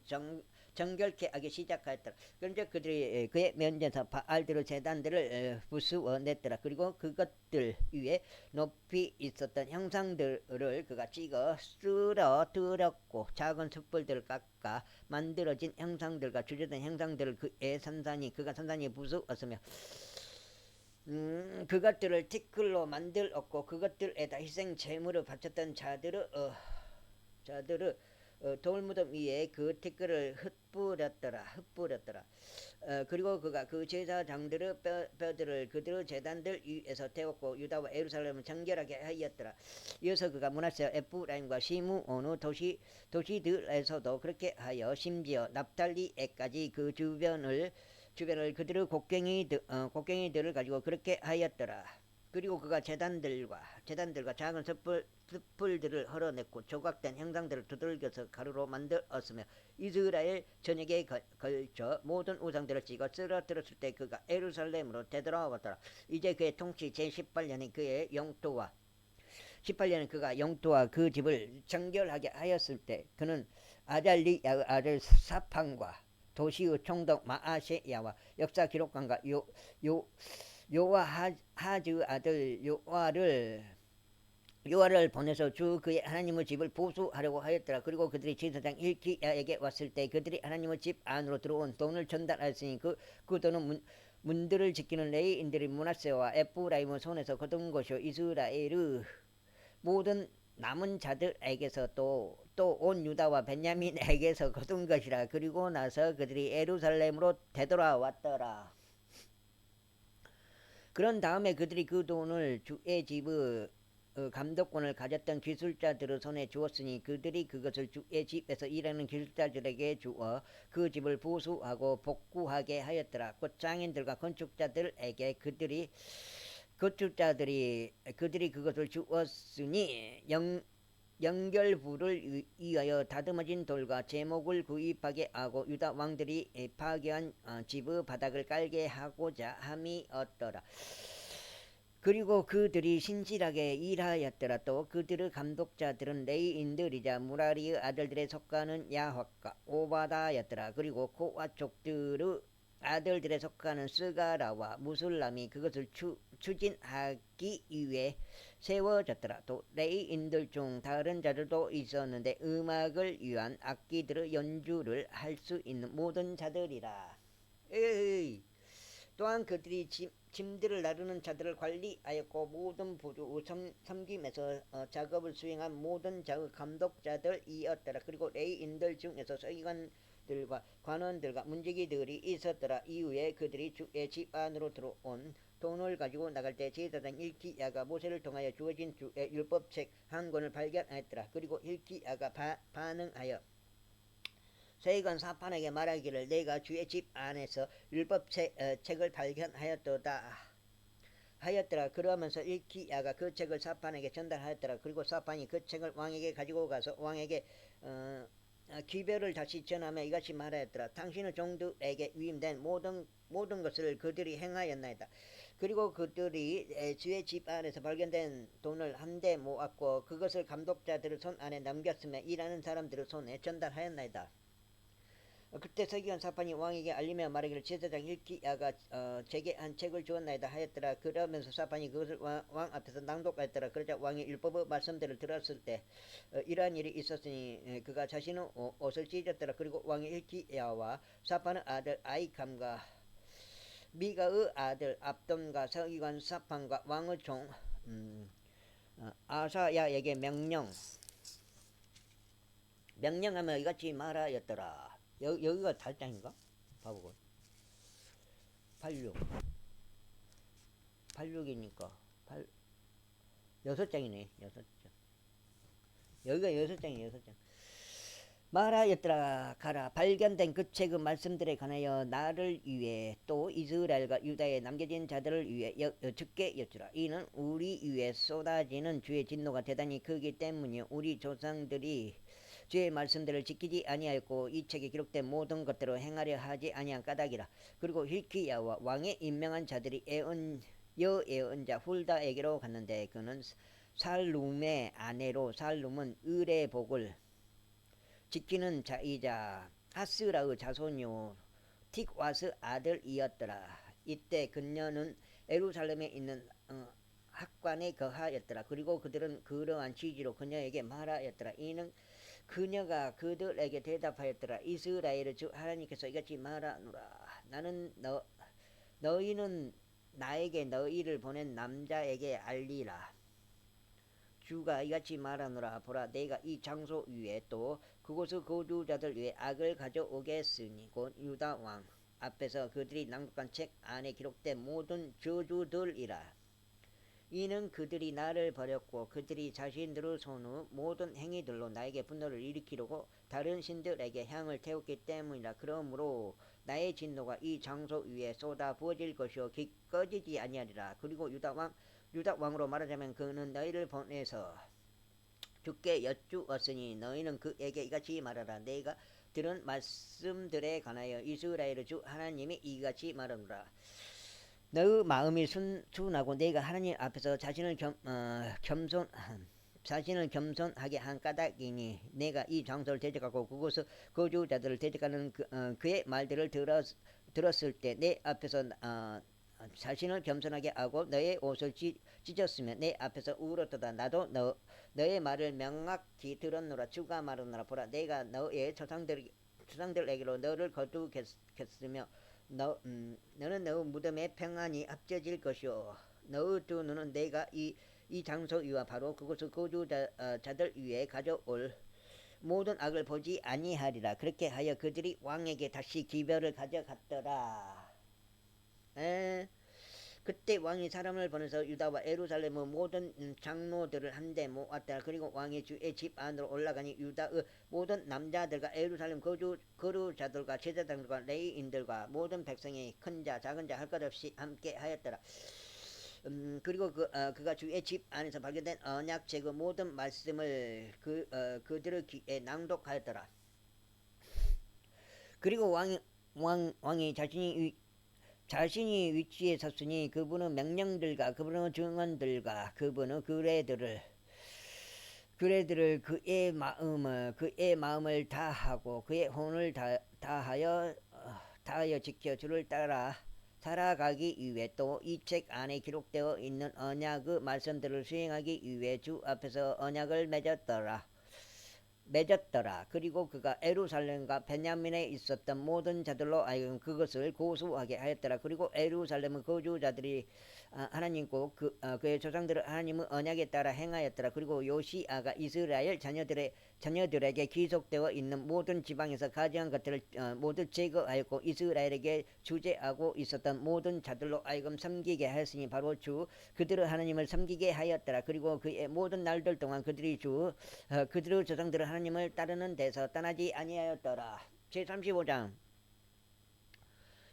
정결케 하기 시작하였더라. 그런데 그들이 그의 면전에서 바알들의 제단들을 부수어냈더라. 그리고 그것들 위에 높이 있었던 형상들을 그가 찍어 쓰러뜨렸고 작은 숯불들을 깎아 만들어진 형상들과 주저된 형상들을 그가 산산이 부수었으며 그것들을 티끌로 만들었고 그것들에다 희생 제물을 바쳤던 자들을 돌무덤 위에 그 티끌을 흩뿌렸더라. 그리고 그가 그 제사장들의 뼈들을 그들의 제단들 위에서 태웠고 유다와 예루살렘을 정결하게 하였더라. 이어서 그가 므낫세 에프라임과 시므온 도시들에서도 그렇게 하여 심지어 납달리에까지 그 주변을 그들의 곡괭이들을 가지고 그렇게 하였더라. 그리고 그가 제단들과 작은 숯불들을 헐어냈고 조각된 형상들을 두들겨서 가루로 만들었으며 이스라엘 전역에 걸쳐 모든 우상들을 찍어 쓰러뜨렸을 때 그가 예루살렘으로 되돌아왔더라. 이제 그의 통치 제18년에 그의 영토와 18년에 그가 영토와 그 집을 정결하게 하였을 때 그는 아달리야의 아들 사판과 도시의 총독 마아세야와 역사 기록관과 요아하즈 아들 요아를 보내서 주 그의 하나님의 집을 보수하려고 하였더라. 그리고 그들이 제사장 hilki야에게 왔을 때 그들이 하나님의 집 안으로 들어온 돈을 전달하였으니 그 돈은 문들을 지키는 레위인들이 므낫세와 에프라임의 손에서 거둔 것이요 이스라엘의 모든 남은 자들에게서 또 온 유다와 베냐민에게서 거둔 것이라. 그리고 나서 그들이 예루살렘으로 되돌아왔더라. 그런 다음에 그들이 그 돈을 주의 집의 감독권을 가졌던 기술자들의 손에 주었으니 그들이 그것을 주의 집에서 일하는 기술자들에게 주어 그 집을 보수하고 복구하게 하였더라. 곧 장인들과 건축자들에게 그들이 그것을 주었으니 연결부를 위하여 다듬어진 돌과 제목을 구입하게 하고 유다 왕들이 파괴한 집의 바닥을 깔게 하고자 함이었더라. 그리고 그들이 신실하게 일하였더라. 또 그들의 감독자들은 레위인들이자 무라리의 아들들에 속하는 야확과 오바다였더라. 그리고 고아 족들의 아들들에 속하는 스가라와 무술람이 그것을 추진하기 위해 세워졌더라. 또 레위인들 중 다른 자들도 있었는데 음악을 위한 악기들의 연주를 할 수 있는 모든 자들이라. 또한 그들이 짐들을 나르는 자들을 관리하였고 모든 부주 섬김에서 작업을 수행한 모든 자의 감독자들이었더라. 그리고 레위인들 중에서 서기관들과 관원들과 문지기들이 있었더라. 이후에 그들이 주의 집 안으로 들어온 돈을 가지고 나갈 때 제사장 hilki야가 모세를 통하여 주어진 주의 율법책 한 권을 발견하였더라. 그리고 hilki야가 반응하여 서기관 사판에게 말하기를 내가 주의 집 안에서 율법책을 발견하였도다 하였더라. 그러면서 hilki야가 그 책을 사판에게 전달하였더라. 그리고 사판이 그 책을 왕에게 가지고 가서 왕에게 기별을 다시 전하며 이같이 말하였더라. 당신의 종들에게 위임된 모든 것을 그들이 행하였나이다. 그리고 그들이 주의 집 안에서 발견된 돈을 한데 모았고 그것을 감독자들의 손 안에 넘겼으며 일하는 사람들의 손에 전달하였나이다. 그때 서기관 사판이 왕에게 알리며 말하기를 제사장 hilki야가 제게 한 책을 주었나이다 하였더라. 그러면서 사판이 그것을 왕 앞에서 낭독하였더라. 그러자 왕이 율법의 말씀들을 들었을 때 이러한 일이 있었으니 그가 자신의 옷을 찢었더라. 그리고 왕이 hilki야와 사판의 아들 아이캄과 미가의 아들 압돈과 서기관 사판과 왕의 종 아사야에게 명령하며 이같이 말하였더라. 여기가 8장인가? 봐보고 86이니까 6장이네. 6장. 여기가 6장이에요. 6장. 말하였더라. 가라. 발견된 그 책의 말씀들에 관하여 나를 위해 또 이스라엘과 유다에 남겨진 자들을 위해 죽게 여쭈라. 이는 우리 위에 쏟아지는 주의 진노가 대단히 크기 때문이요 우리 조상들이 주의 말씀들을 지키지 아니하였고 이 책에 기록된 모든 것대로 행하려 하지 아니한 까닭이라. 그리고 힐키야와 왕의 임명한 자들이 예언자 훌다에게로 갔는데 그는 살룸의 아내로 살룸은 을의 복을 지키는 자이자 하스라의 자손요 틱와스 아들이었더라. 이때 그녀는 에루살렘에 있는 학관에 거하였더라. 그리고 그들은 그러한 취지로 그녀에게 말하였더라. 이는 그녀가 그들에게 대답하였더라. 이스라엘의 주 하나님께서 이같이 말하노라. 나는 너희는 나에게 너희를 보낸 남자에게 알리라. 주가 이같이 말하노라. 보라, 내가 이 장소 위에 또 그곳의 거주자들 위에 악을 가져오겠으니 곧 유다 왕 앞에서 그들이 낭독한 책 안에 기록된 모든 저주들이라. 이는 그들이 나를 버렸고 그들이 자신들의 손의 모든 행위들로 나에게 분노를 일으키려고 다른 신들에게 향을 태웠기 때문이라. 그러므로 나의 진노가 이 장소 위에 쏟아 부어질 것이요 꺼지지 아니하리라. 그리고 유다 왕으로 말하자면 그는 너희를 보내서 주께 여쭈었으니 너희는 그에게 이같이 말하라. 내가 들은 말씀들에 관하여 이스라엘의 주 하나님이 이같이 말하노라. 너의 마음이 순하고 내가 하나님 앞에서 자신을 겸손하게 한 까닭이니 내가 이 장소를 대적하고 그곳의 거주자들을 대적하는 그의 말들을 들었을 때 내 앞에서 자신을 겸손하게 하고 너의 옷을 찢었으면 내 앞에서 울었도다. 나도 너의 말을 명확히 들었노라. 주가 말하노라. 보라, 내가 너의 조상들에게로 너를 거두겠으며 너는 너의 무덤에 평안히 합쳐질 것이요 너의 두 눈은 내가 이 장소 위와 바로 그곳의 거주자들 위에 가져올 모든 악을 보지 아니하리라. 그렇게 하여 그들이 왕에게 다시 기별을 가져갔더라. 그때 왕이 사람을 보내서 유다와 예루살렘의 모든 장로들을 한데 모았다. 그리고 왕이 주의 집 안으로 올라가니 유다의 모든 남자들과 예루살렘 거주자들과 제사장들과 레위인들과 모든 백성이 큰 자 작은 자 할 것 없이 함께 하였더라. 그리고 그가 주의 집 안에서 발견된 언약책의 모든 말씀을 그들의 귀에 낭독하였더라. 그리고 왕이 자신이 위치에 섰으니 그분의 명령들과 그분의 증언들과 그분의 그레들을 그의 마음을 다하고 그의 혼을 다하여 지켜 주를 따라 살아가기 위해 또 이 책 안에 기록되어 있는 언약의 말씀들을 수행하기 위해 주 앞에서 언약을 맺었더라. 그리고 그가 예루살렘과 베냐민에 있었던 모든 자들로 하여금 그것을 고수하게 하였더라. 그리고 예루살렘의 거주자들이 하나님과 그의 조상들의 하나님의 언약에 따라 행하였더라. 그리고 요시아가 이스라엘 자녀들에게 기속되어 있는 모든 지방에서 가져간 것들을 모두 제거하였고 이스라엘에게 주재하고 있었던 모든 자들로 하여금 섬기게 하였으니 바로 그들의 하나님을 섬기게 하였더라. 그리고 그의 모든 날들 동안 그들의 조상들의 하나님을 따르는 데서 떠나지 아니하였더라. 제35장.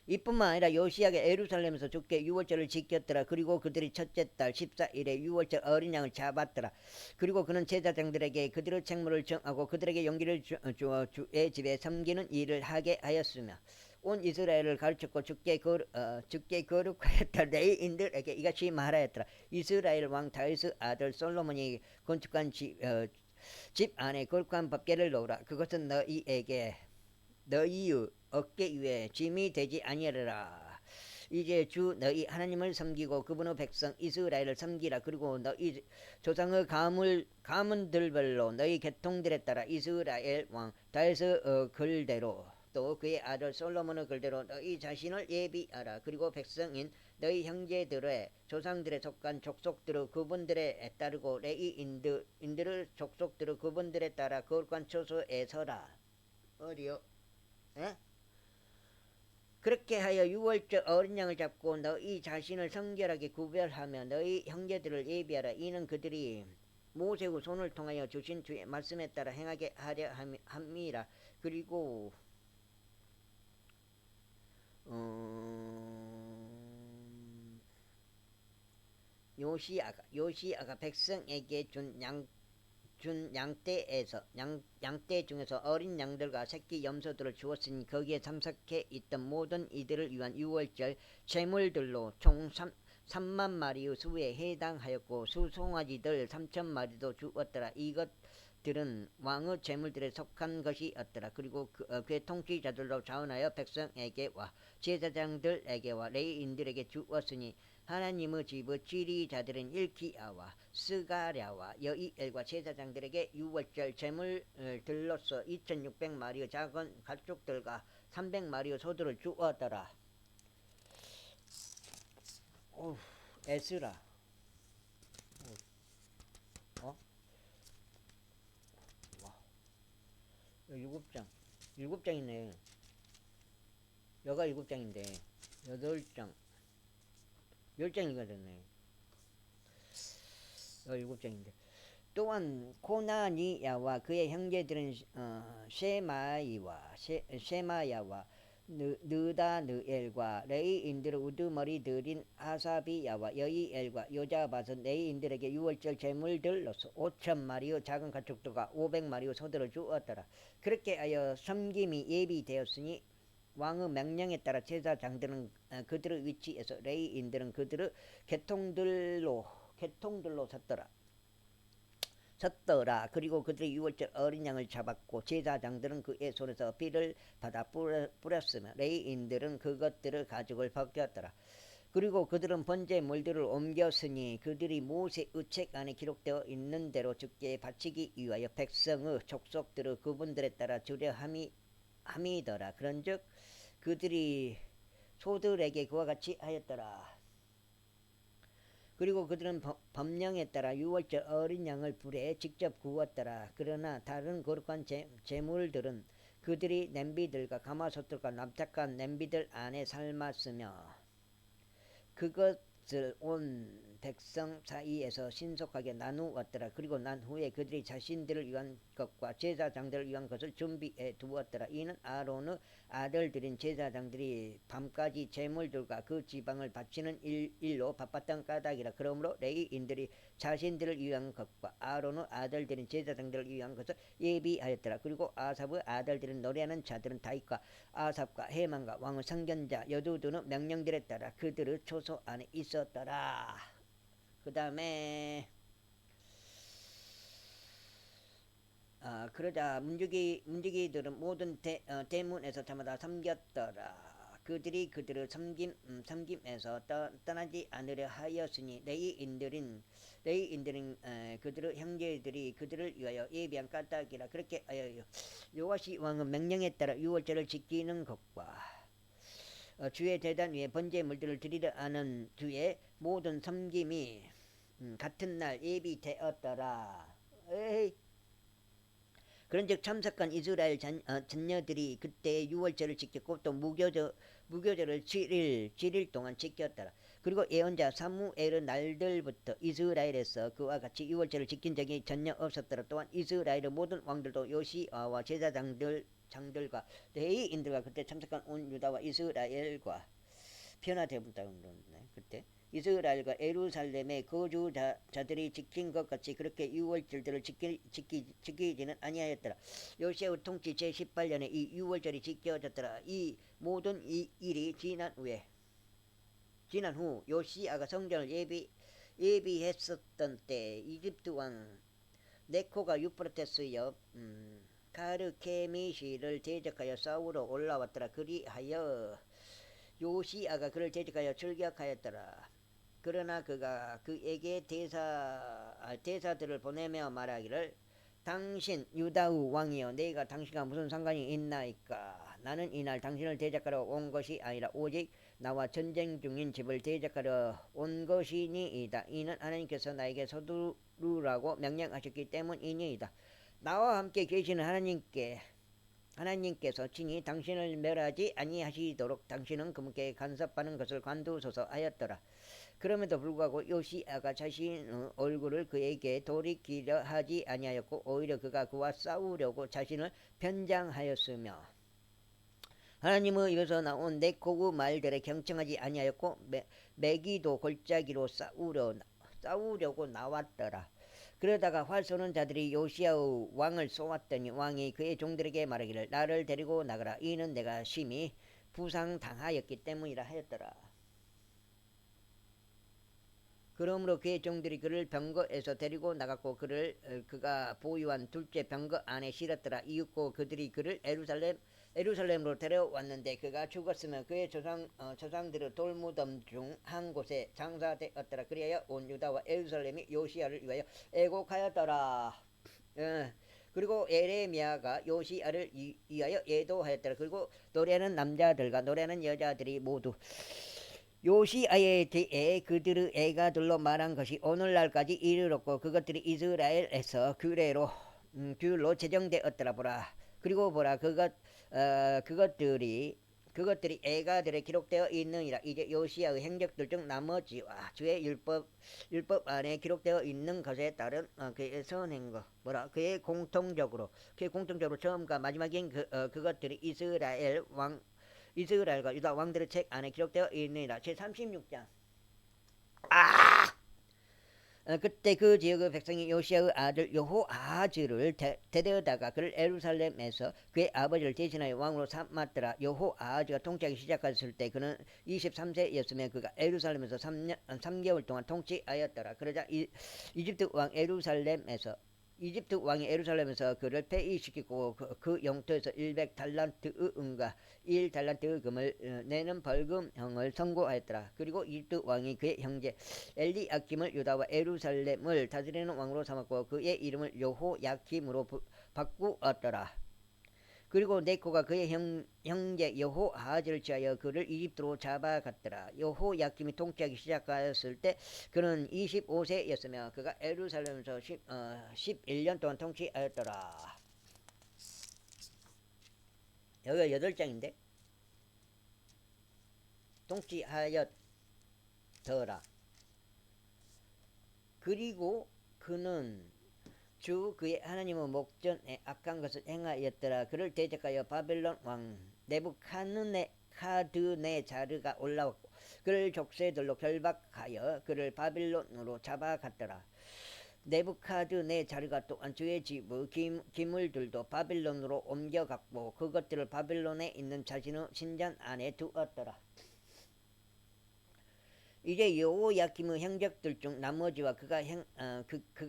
이뿐만 아니라 요시야가 예루살렘에서 주께 유월절을 지켰더라. 그리고 그들이 첫째 달 14일에 유월절 어린 양을 잡았더라. 그리고 그는 제사장들에게 그들의 책무를 정하고 그들에게 용기를 주어 주의 집에 섬기는 일을 하게 하였으며 온 이스라엘을 가르쳤고 주께 거룩하였다. 레위인들에게 이같이 말하였더라. 이스라엘 왕 다윗의 아들 솔로몬이 건축한 집 안에 거룩한 법궤를 놓으라. 그것은 너희의 어깨 위에 짐이 되지 아니하리라. 이제 주 너희 하나님을 섬기고 그분의 백성 이스라엘을 섬기라. 그리고 너희 조상의 가문들별로 너희 계통들에 따라 이스라엘 왕 다윗의 글대로 또 그의 아들 솔로몬의 글대로 너희 자신을 예비하라. 그리고 백성인 너희 형제들의 조상들에 속한 족속들의 그분들에 따르고 레위인들의 족속들의 그분들에 따라 거룩한 처소에 서라. 어디요? 에? 그렇게 하여 유월절 어린 양을 잡고 너희 자신을 성결하게 구별하며 너희 형제들을 예비하라. 이는 그들이 모세의 손을 통하여 주신 주의 말씀에 따라 행하게 하려 함이라. 그리고 요시아가 백성에게 준 양떼 중에서 어린 양들과 새끼 염소들을 주었으니 거기에 참석해 있던 모든 이들을 위한 유월절 제물들로 총 3만 마리의 수에 해당하였고 수송아지들 3천 마리도 주었더라. 이것들은 왕의 제물들에 속한 것이었더라. 그리고 그의 통치자들로 자원하여 백성에게와 제사장들에게와 레위인들에게 주었으니 하나님의 집의 지리자들은 일키야와 스가랴와 여이엘과 제사장들에게 유월절 제물들로서 2600마리의 작은 가축들과 300마리의 소들을 주었더라. 오, 에스라. 어? 와, 7장. 7장이네. 여가 7장인데 8장. 10장이가 됐네. 7장인데. 또한 코나니야와 그의 형제들은 쉐마야와 느다느엘과 레이인들의 우두머리들인 아사비야와 여이엘과 요자밭은 레이인들에게 유월절 제물들로서 5,000마리의 작은 가축들과 500마리의 소들을 주었더라. 그렇게 하여 섬김이 예비되었으니 왕의 명령에 따라 제사장들은 그들의 위치에서 레위인들은 그들의 계통들로 섰더라. 그리고 그들이 유월절 어린 양을 잡았고 제사장들은 그의 손에서 피를 받아 뿌렸으며 레위인들은 그것들의 가죽을 벗겼더라. 그리고 그들은 번제물들을 옮겼으니 그들이 모세의 책 안에 기록되어 있는 대로 주께 바치기 위하여 백성의 족속들의 그분들에 따라 주려 함이더라. 그런즉 그들이 소들에게 그와 같이 하였더라. 그리고 그들은 법령에 따라 유월절 어린 양을 불에 직접 구웠더라. 그러나 다른 거룩한 제물들은 그들이 냄비들과 가마솥들과 납작한 냄비들 안에 삶았으며 그것을 온 백성 사이에서 신속하게 나누었더라. 그리고 난 후에 그들이 자신들을 위한 것과 제사장들을 위한 것을 준비해 두었더라. 이는 아론의 아들들인 제사장들이 밤까지 제물들과 그 지방을 바치는 일로 바빴던 까닭이라. 그러므로 레위인들이 자신들을 위한 것과 아론의 아들들인 제사장들을 위한 것을 예비하였더라. 그리고 아삽의 아들들인 노래하는 자들은 다윗과 아삽과 헤만과 왕의 선견자 여두두는 명령들에 따라 그들의 초소 안에 있었더라. 그 다음에 그러자 문지기들은 모든 대문에서 저마다 섬겼더라. 그들이 그들을 섬김에서 떠나지 않으려 하였으니 레위인들인 그들의 형제들이 그들을 위하여 예비한 까닭이라. 그렇게 하여 요아시 왕의 명령에 따라 유월절을 지키는 것과 주의 제단 위에 번제물들을 드리려 하는 주의 모든 섬김이 같은 날 예비되었더라. 에이. 그런즉 참석한 이스라엘 자녀들이 그때 유월절을 지켰고 또 무교절을 7일 동안 지켰더라. 그리고 예언자 사무엘의 날들부터 이스라엘에서 그와 같이 유월절을 지킨 적이 전혀 없었더라. 또한 이스라엘의 모든 왕들도 요시아와 제사장들과 레위인들과 그때 참석한 온 유다와 이스라엘과 변화되었다는데 그때 이스라엘과 예루살렘의 거주자들이 지킨 것 같이 그렇게 유월절들을 지키지는 아니하였더라. 요시아의 통치 제18년에 이 유월절이 지켜졌더라. 이 모든 이 일이 지난 후 요시아가 성전을 예비했었던 때 이집트 왕 네코가 유프라테스 옆 가르케미시를 대적하여 싸우러 올라왔더라. 그리하여 요시아가 그를 대적하여 출격하였더라. 그러나 그가 그에게 대사들을 보내며 말하기를 당신 유다의 왕이여 내가 당신과 무슨 상관이 있나이까. 나는 이날 당신을 대적하러 온 것이 아니라 오직 나와 전쟁 중인 집을 대적하러 온 것이니이다. 이는 하나님께서 나에게 서두르라고 명령하셨기 때문이니이다. 나와 함께 계시는 하나님께 하나님께서 친히 당신을 멸하지 아니하시도록 당신은 그분께 간섭하는 것을 관두소서 하였더라. 그럼에도 불구하고 요시야가 자신의 얼굴을 그에게 돌이키려 하지 아니하였고 오히려 그가 그와 싸우려고 자신을 변장하였으며 하나님의 입에서 나온 내고구 말들에 경청하지 아니하였고 매기도 골짜기로 싸우려고 나왔더라. 그러다가 활 쏘는 자들이 요시야의 왕을 쏘았더니 왕이 그의 종들에게 말하기를 나를 데리고 나가라. 이는 내가 심히 부상당하였기 때문이라 하였더라. 그러므로 그의 종들이 그를 병거에서 데리고 나갔고 그가 보유한 둘째 병거 안에 실었더라. 이윽고 그들이 그를 에루살렘으로 데려왔는데 그가 죽었으면 그의 조상들의 돌무덤 중 한 곳에 장사되었더라. 그리하여 온 유다와 에루살렘이 요시야를 위하여 애곡하였더라. 그리고 에레미야가 요시야를 위하여 예도하였더라. 그리고 노래하는 남자들과 노래하는 여자들이 모두 요시야에 대해 그들의 애가들로 말한 것이 오늘날까지 이르렀고 그것들이 이스라엘에서 귤로 제정되었더라. 보라. 그리고 보라 그것들이 애가들에 기록되어 있느니라. 이제 요시야의 행적들 중 나머지와 주의 율법 안에 기록되어 있는 것에 따른 그의 선행 것 뭐라 그의 공통적으로 처음과 마지막인 그것들이 이스라엘과 유다 왕들의 책 안에 기록되어 있느니라. 제36장. 그때 그 지역의 백성이 요시야의 아들 여호아하즈를 데려다가 그를 에루살렘에서 그의 아버지를 대신하여 왕으로 삼았더라. 여호아하즈가 통치하기 시작했을 때 그는 23세였으며 그가 에루살렘에서 3개월 동안 통치하였더라. 그러자 이집트 왕이 에루살렘에서 그를 폐위시키고 그 영토에서 100달란트의 은과 1달란트의 금을 내는 벌금형을 선고하였더라. 그리고 이집트 왕이 그의 형제 엘리야킴을 유다와 에루살렘을 다스리는 왕으로 삼았고 그의 이름을 여호야킴으로 바꾸었더라. 그리고 네코가 그의 형제 여호아하즈를 취하여 그를 이집트로 잡아갔더라. 여호야킴이 통치하기 시작하였을 때 그는 25세였으며 그가 에루살렘에서 11년 동안 통치하였더라. 여기가 8장인데 통치하였더라. 그리고 그는 그의 하나님의 목전에 악한 것을 행하였더라. 그를 대적하여 바벨론 왕 네부카드네자르가 올라왔고 그를 족쇄들로 결박하여 그를 바벨론으로 잡아갔더라. 네부카드네자르가 또한 주의 집의 기물들도 바벨론으로 옮겨갔고 그것들을 바벨론에 있는 자신의 신전 안에 두었더라. 이제 여호야킴의 행적들 중 나머지와 그가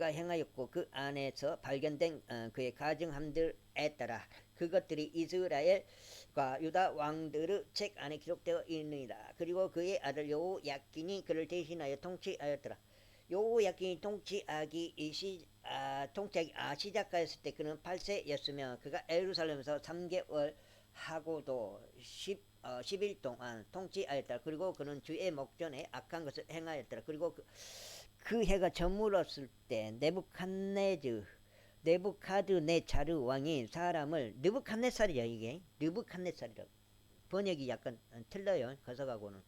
행하였고 그 안에서 발견된 그의 가증함들에 따라 그것들이 이스라엘과 유다 왕들의 책 안에 기록되어 있느니라. 그리고 그의 아들 여호야킨이 그를 대신하여 통치하였더라. 여호야킨이 통치하기 시작하였을 때 그는 8세였으며 그가 에루살렘에서 3개월 하고도 10일 동안 통치하였더라. 그리고 그는 주의 목전에 악한 것을 행하였더라. 그리고 그 해가 저물었을 때 네부카드네자르 왕이 사람을 느부갓네살이야. 이게 느부갓네살이라고 번역이 약간 틀려요. 거석하고는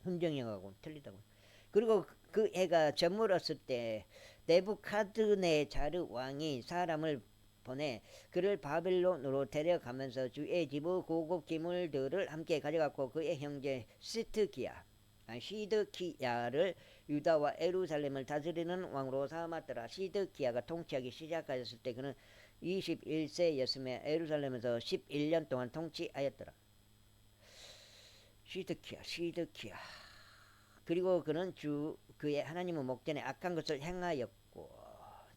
훈정형하고는 틀리다고. 그리고 그 해가 저물었을 때 네부카드네자르 왕이 사람을 보내 그를 바벨론으로 데려가면서 주의 집의 고급 기물들을 함께 가져갔고 그의 형제 시드키야를 유다와 에루살렘을 다스리는 왕으로 삼았더라. 시드키야가 통치하기 시작하였을 때 그는 21세였으며 에루살렘에서 11년 동안 통치하였더라. 시드키야. 그리고 그는 그의 하나님의 목전에 악한 것을 행하였고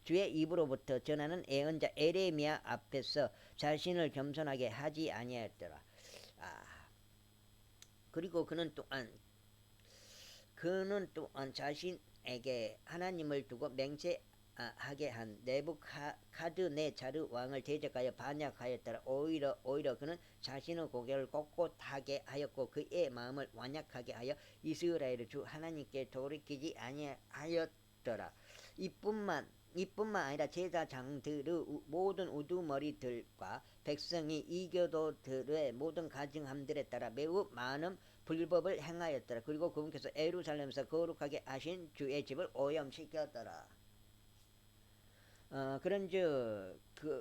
주의 입으로부터 전하는 예언자 에레미야 앞에서 자신을 겸손하게 하지 아니하였더라. 그리고 그는 또한 자신에게 하나님을 두고 맹세하게 한 네부카드네자르 왕을 대적하여 반역하였더라. 오히려 그는 자신의 고개를 꼿꼿하게 하였고 그의 마음을 완약하게 하여 이스라엘의 주 하나님께 돌이키지 아니하였더라. 이뿐만 이뿐만 아니라 제사장들의 모든 우두머리들과 백성이 이교도들의 모든 가증함들에 따라 매우 많은 불법을 행하였더라. 그리고 그분께서 예루살렘에서 거룩하게 하신 주의 집을 오염시켰더라. 그런즉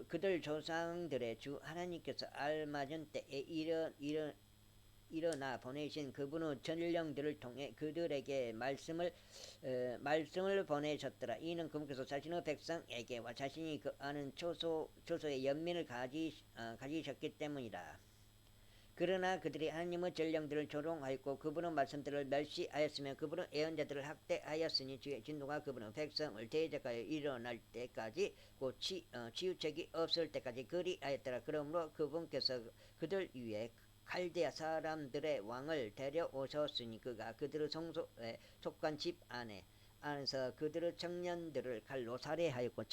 그들 조상들의 주 하나님께서 알맞은 때에 일어나 보내신 그분의 전령들을 통해 그들에게 말씀을 보내셨더라. 이는 그분께서 자신의 백성에게와 자신이 그 아는 초소의 연민을 가지셨기 때문이다. 그러나 그들이 하나님의 전령들을 조롱하였고 그분의 말씀들을 멸시하였으며 그분의 예언자들을 학대하였으니 주의 진노가 그분의 백성을 대적하여 일어날 때까지 곧 치유책이 없을 때까지 그리하였더라. 그러므로 그분께서 그들 위에 갈대아 사람들의 왕을 데려오셨으니 그가 그들의 성소에 속한 집 안에서 그들의 청년들을 칼로 살해하였고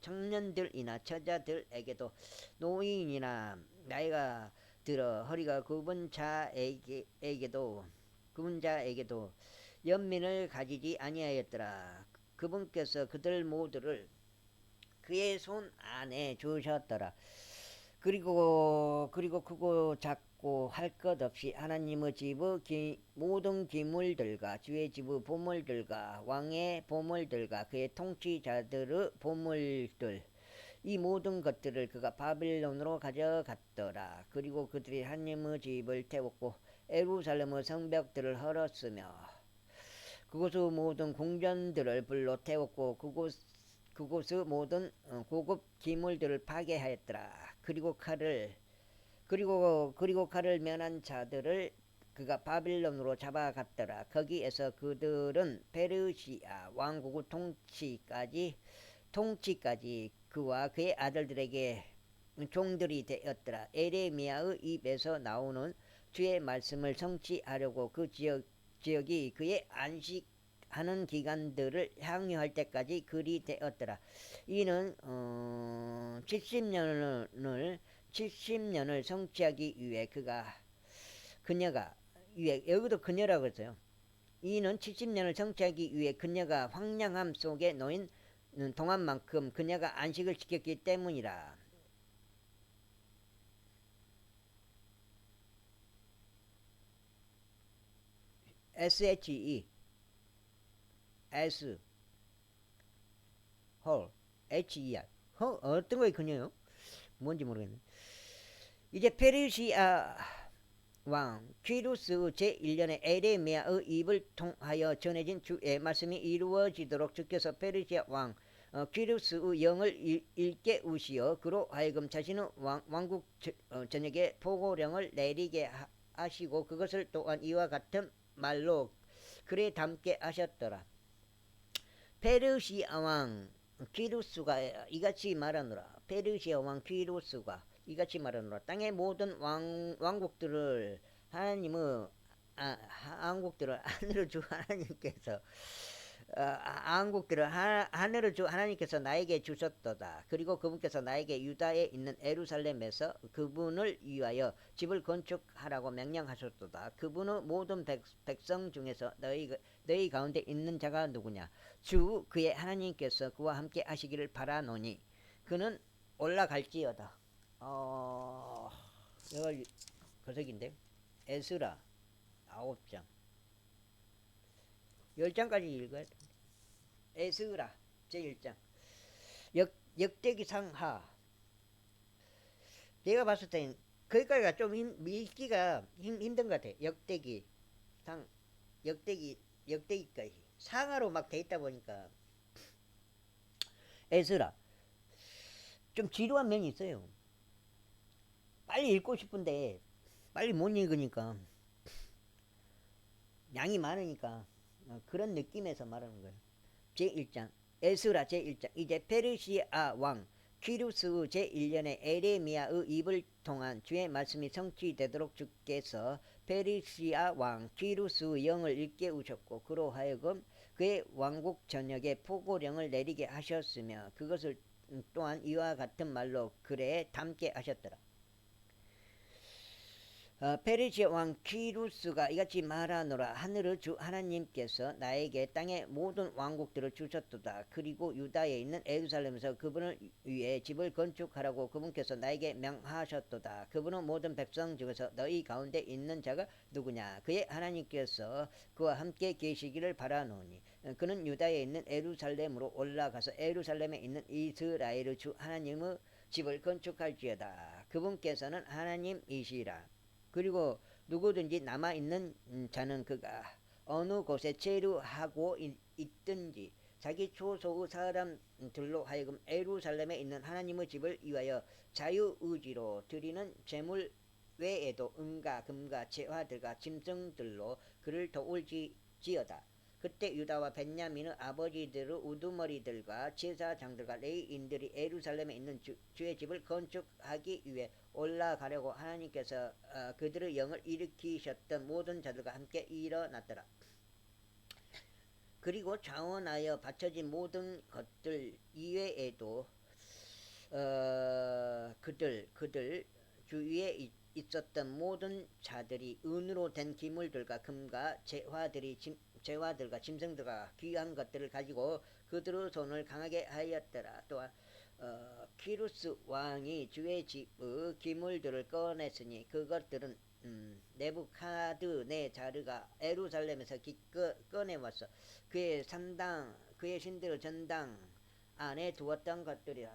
청년들이나 처자들에게도 노인이나 나이가 들어 허리가 굽은 자에게도 연민을 가지지 아니하였더라. 그분께서 그들 모두를 그의 손 안에 주셨더라. 그리고 크고 작고 할 것 없이 하나님의 집의 모든 기물들과 주의 집의 보물들과 왕의 보물들과 그의 통치자들의 보물들 이 모든 것들을 그가 바빌론으로 가져갔더라. 그리고 그들이 하나님의 집을 태웠고 예루살렘의 성벽들을 헐었으며 그곳의 모든 궁전들을 불로 태웠고 그곳의 모든 고급 기물들을 파괴하였더라. 그리고 칼을 면한 자들을 그가 바빌론으로 잡아갔더라. 거기에서 그들은 페르시아 왕국의 통치까지 그와 그의 아들들에게 종들이 되었더라. 에레미야의 입에서 나오는 주의 말씀을 성취하려고 그 지역이 그의 안식하는 기간들을 향유할 때까지 그리 되었더라. 이는 70년을 성취하기 위해 여기도 그녀라고 했어요. 이는 70년을 성취하기 위해 그녀가 황량함 속에 놓인 동안만큼 그녀가 안식을 지켰기 때문이라. SHE S 헐 HER 어떤 거에 그녀요? 뭔지 모르겠네. 이제 페르시아 왕 퀴루스 제1년에 에레미야의 입을 통하여 전해진 주의 말씀이 이루어지도록 주께서 페르시아 왕 퀴루스의 영을 일깨우시어 그로 하여금 자신의 왕국 전역에 보고령을 내리게 하시고 그것을 또한 이와 같은 말로 글에 담게 하셨더라. 페르시아 왕 퀴루스가 이같이 말하노라. 페르시아 왕 퀴루스가 이같이 말하노라. 땅의 모든 왕국들을 하늘을 주 하나님께서 하늘을 주 하나님께서 나에게 주셨도다. 그리고 그분께서 나에게 유다에 있는 예루살렘에서 그분을 위하여 집을 건축하라고 명령하셨도다. 그분의 모든 백성 중에서 너희 가운데 있는 자가 누구냐? 주 그의 하나님께서 그와 함께 하시기를 바라노니 그는 올라갈지어다. 이거 거석인데 에스라 9장 10장까지 읽어야 돼. 에스라 제1장 역대기 상하. 내가 봤을 땐 거기까지가 좀 읽기가 힘든 것 같아. 역대기까지 상하로 막 돼 있다 보니까 에스라 좀 지루한 면이 있어요. 빨리 읽고 싶은데 빨리 못 읽으니까 양이 많으니까 그런 느낌에서 말하는 거예요. 제1장 에스라 제1장 이제 페르시아 왕 퀴루스 제1년에 에레미야의 입을 통한 주의 말씀이 성취되도록 주께서 페르시아 왕 퀴루스의 영을 일깨우셨고 그로 하여금 그의 왕국 전역에 포고령을 내리게 하셨으며 그것을 또한 이와 같은 말로 글에 담게 하셨더라. 페르시아 왕 키루스가 이같이 말하노라. 하늘의 주 하나님께서 나에게 땅의 모든 왕국들을 주셨도다. 그리고 유다에 있는 예루살렘에서 그분을 위해 집을 건축하라고 그분께서 나에게 명하셨도다. 그분은 모든 백성 중에서 너희 가운데 있는 자가 누구냐? 그의 하나님께서 그와 함께 계시기를 바라노니 그는 유다에 있는 예루살렘으로 올라가서 예루살렘에 있는 이스라엘의 주 하나님의 집을 건축할지어다. 그분께서는 하나님이시라. 그리고 누구든지 남아있는 자는 그가 어느 곳에 체류하고 있든지 자기 초소의 사람들로 하여금 예루살렘에 있는 하나님의 집을 위하여 자유의지로 드리는 제물 외에도 은과 금과 재화들과 짐승들로 그를 도울지어다. 그때 유다와 벤야민의 아버지들의 우두머리들과 제사장들과 레위인들이 예루살렘에 있는 주의 집을 건축하기 위해 올라가려고 하나님께서 그들의 영을 일으키셨던 모든 자들과 함께 일어났더라. 그리고 자원하여 바쳐진 모든 것들 이외에도 그들 주위에 있었던 모든 자들이 은으로 된 기물들과 금과 재화들과 짐승들과 귀한 것들을 가지고 그들의 손을 강하게 하였더라. 또한 키루스 왕이 주의 집의 기물들을 꺼냈으니 그것들은 네부카드네자르가 예루살렘에서 기껏 꺼내왔어. 그의 신들의 전당 안에 두었던 것들이라.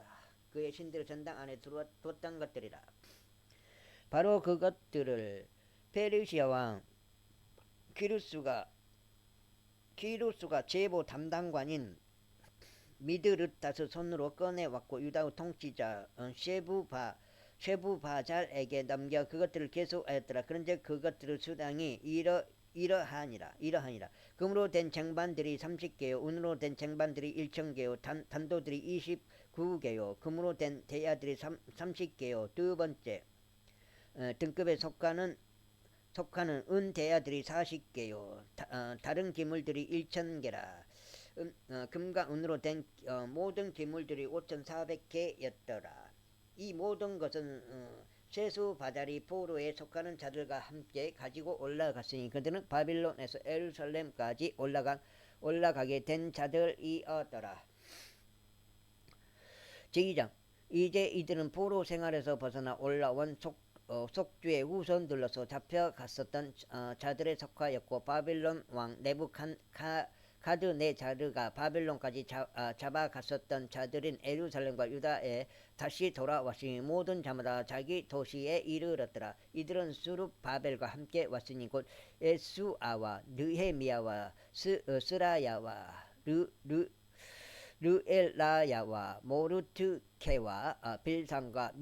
그의 신들의 전당 안에 두었던 것들이라. 바로 그것들을 페르시아 왕 키루스가 제보 담당관인 미드르다스 손으로 꺼내왔고 유다의 통치자 쉐부바잘에게 넘겨 그것들을 계속하였더라. 그런데 그것들의 수량이 이러하니라. 금으로 된 쟁반들이 30개요. 은으로 된 쟁반들이 1,000개요. 단도들이 29개요. 금으로 된 대야들이 30개요. 두 번째 등급에 속하는 은 대야들이 40개요. 다른 기물들이 1,000개라. 금과 은으로 된 모든 기물들이 5,400개였더라. 이 모든 것은 쉐수바자리 포로에 속하는 자들과 함께 가지고 올라갔으니 그들은 바빌론에서 예루살렘까지 올라가게 된 자들이었더라. 제2장 이제 이들은 포로 생활에서 벗어나 올라온 속주의 후손들로서 잡혀갔었던 자들에 속하였고 바빌론 왕 네부칸네자르가 바빌론까지 잡아갔었던 자들인 예루살렘과 유다에 다시 돌아왔으니 모든 자마다 자기 도시에 이르렀더라. 이들은 수룹바벨과 함께 왔으니 곧 예수아와 느헤미야와 스라야와 르엘라야와 모르트케와 빌상과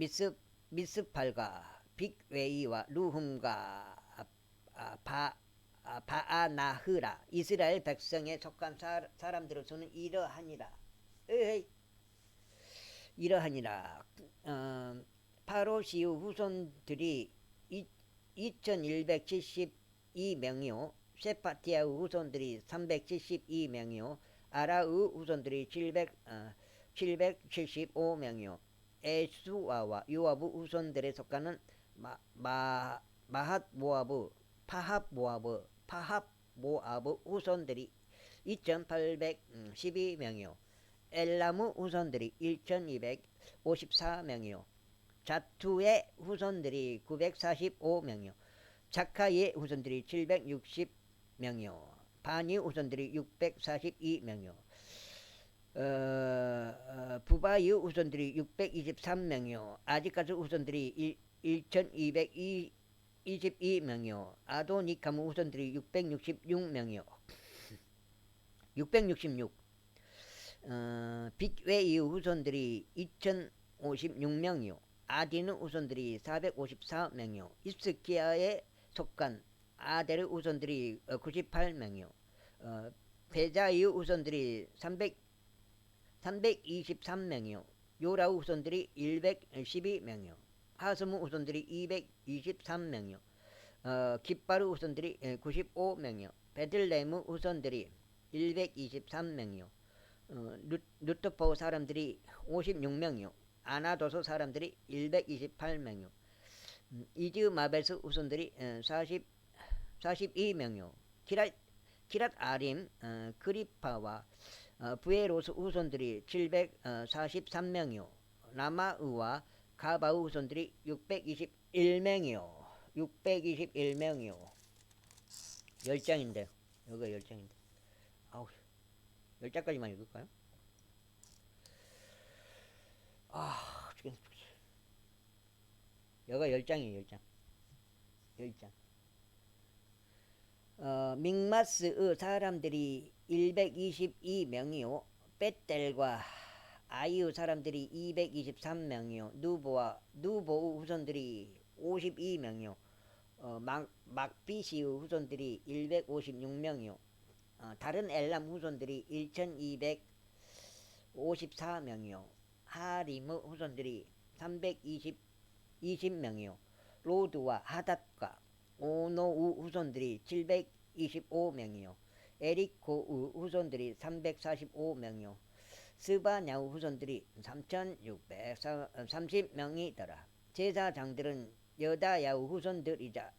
미스팔과 빅웨이와 루훔과 바아나흐라. 이스라엘 백성에 속한 사람들의 수는 이러하니라. 파로시우 후손들이 2172명이요 셰파티아의 후손들이 372명이요 아라의 후손들이 775명이요 에수아와 요압의 후손들에 속하는 파합모압의 후손들이 2812명이요 엘람의 후손들이 1254명이요 자투의 후손들이 945명이요 자카의 후손들이 760명이요 바니 후손들이 642명이요 부바이 후손들이 623명이요 아디카스 후손들이 1222명이요 아도니카무 후손들이 666명이요 666 빅웨이 후손들이 2056명이요 아디는 후손들이 454명이요 입스키아에 속한 아델의 후손들이 98명이요 베자의 후손들이 323명이요 요라의 후손들이 112명이요 하스무 후손들이 223명이요 깃바르 후손들이 95명이요 베들레헴의 후손들이 123명이요 루트포 사람들이 56명이요 아나도소 사람들이 128명이요 이즈 마베스 후손들이 42명이요. 키랏 아림 그리파와 부에로스 후손들이 743명이요. 라마으와 가바우 후손들이 621명이요. 621명이요. 10장인데 여기가 10장인데 아우 10장까지만 읽을까요? 아 죽겠네. 여기가 10장이에요. 10장 10장 믹마스의 사람들이 122명이요. 벳델과 아이의 사람들이 223명이요. 누보의 후손들이 52명이요. 막비시의 후손들이 156명이요. 다른 엘람 후손들이 1254명이요. 하림의 후손들이 320명이요. 로드와 하닷과 오노우 후손들이 725명이요. 에리코의 후손들이 345명이요. 스바냐우 후손들이 3630명이더라. 제사장들은 여다야우 후손들이자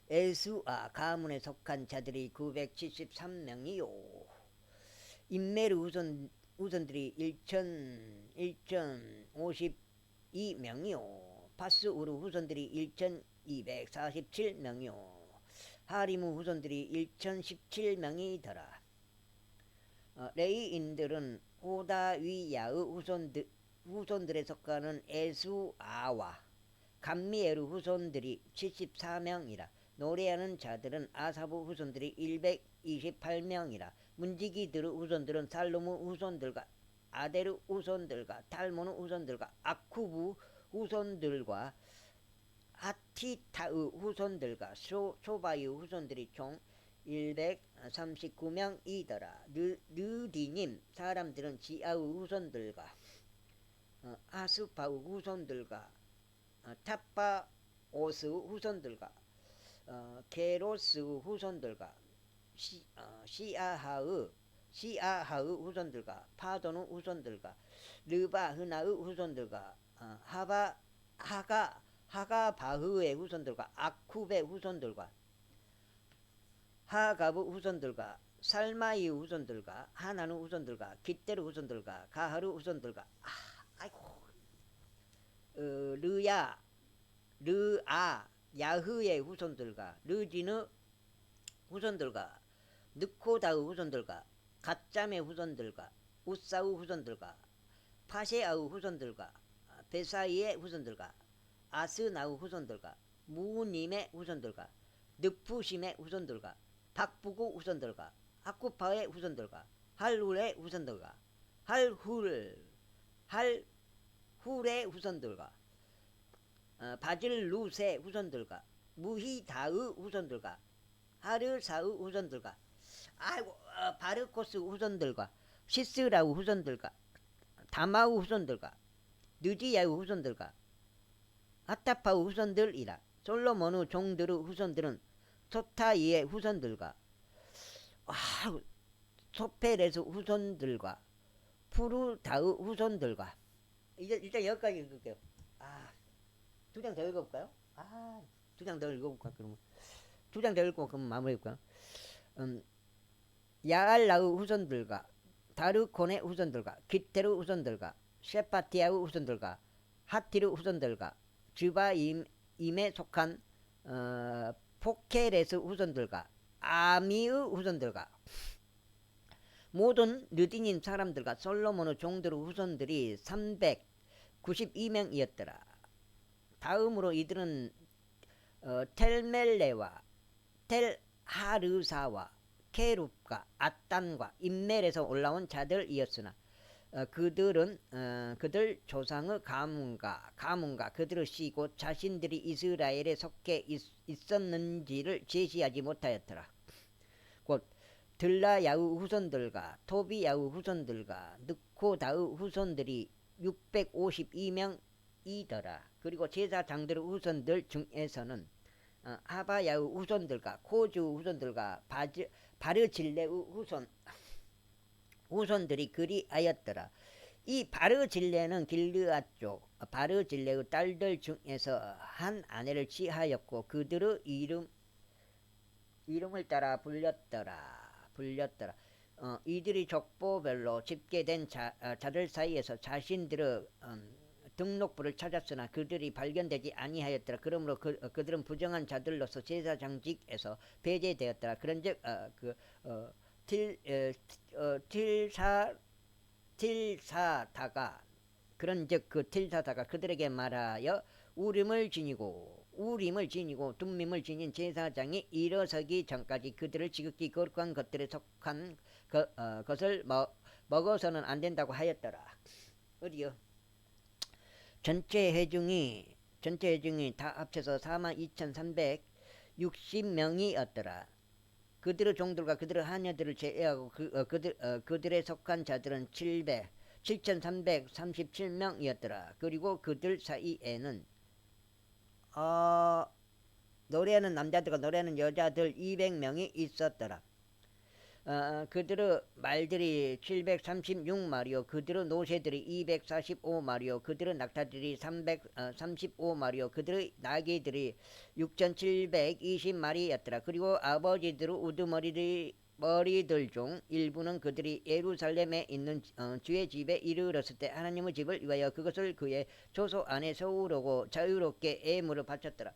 에수아 가문에 속한 자들이 973명이요. 인메르 후손들이 1052명이요. 파스우르 후손들이 1247명이요. 하리무 후손들이 1017명이더라. 레이인들은 호다위야의 후손들에 속하는 에수아와 감미에르 후손들이 74명이라. 노래하는 자들은 아사부 후손들이 128명이라. 문지기들의 후손들은 살로무 후손들과 아데르 후손들과 탈모누 후손들과 아쿠부 후손들과 하티타의 후손들과 소바의 후손들이 총 139명이더라. 느디님 사람들은 지아의 후손들과 아스파의 후손들과 탑바오스 후손들과 게로스 후손들과 시아하의 후손들과 파도의 후손들과 르바흐나의 후손들과 하가바흐의 후손들과 아쿠베 후손들과 하가브 후손들과 살마이 후손들과 하나누 후손들과 깃데르 후손들과 가하르 후손들과 르아 야흐의 후손들과 르지느 후손들과 느코다의 후손들과 갓잠의 후손들과 우사의 후손들과 파세아의 후손들과 베사이의 후손들과 아스나의 후손들과 무님의 후손들과 느푸심의 후손들과 박부구 후손들과 하쿠파의 후손들과 할훌의 후손들과 할훌의 후손들과 바질루스의 후손들과 무히다의 후손들과 하르사의 후손들과 바르코스 후손들과 시스라의 후손들과 다마의 후손들과 느지야의 후손들과 아타파의 후손들이라. 솔로몬의 종들의 후손들은 소타이의 후손들과 소페레스 후손들과 푸르다의 후손들과 일단 여기까지 읽을게요. 두 장 더 읽어볼까요? 두 장 더 읽어볼까? 그러면 두 장 더 읽고 그럼 마무리할까요? 야알라의 후손들과 다르콘의 후손들과 기테르 후손들과 셰파티아의 후손들과 하티르 후손들과 즈바임에 속한 포케레스 후손들과 아미의 후손들과 모든 느디님 사람들과 솔로몬의 종들의 후손들이 392명이었더라. 다음으로 이들은 텔멜레와 텔하르사와 케룹과 아단과 인멜에서 올라온 자들이었으나 그들 조상의 가문과 그들의 씨고 자신들이 이스라엘에 속해 있었는지를 제시하지 못하였더라. 곧 들라야의 후손들과 토비야의 후손들과 느코다의 후손들이 652명이더라. 그리고 제사장들의 후손들 중에서는 하바야의 후손들과 코즈의 후손들과 바르질레의 후손들이 그리하였더라. 이 바르질레는 길르앗 쪽 바르질레의 딸들 중에서 한 아내를 취하였고 그들의 이름을 따라 불렸더라. 이들이 족보별로 집계된 자들 사이에서 자신들의 등록부를 찾았으나 그들이 발견되지 아니하였더라. 그러므로 그들은 부정한 자들로서 제사장직에서 배제되었더라. 그런즉 틸사다가 그런즉 그 틸사다가 그들에게 말하여 우림을 지니고 둠밈을 지닌 제사장이 일어서기 전까지 그들을 지극히 거룩한 것들에 속한 것을 먹어서는 안 된다고 하였더라. 어디요? 전체 회중이 다 합쳐서 42,360명이었더라. 그들의 종들과 그들의 하녀들을 제외하고 그들에 속한 자들은 7,337명이었더라. 그리고 그들 사이에는 노래하는 남자들과 노래하는 여자들 200명이 있었더라. 그들의 말들이 736마리요 그들의 노새들이 245마리요 그들의 낙타들이 335마리요 그들의 나귀들이 6720마리였더라. 그리고 아버지들의 우두머리들 중 일부는 그들이 예루살렘에 있는 주의 집에 이르렀을 때 하나님의 집을 위하여 그것을 그의 조소 안에 세우려고 자유롭게 예물을 바쳤더라.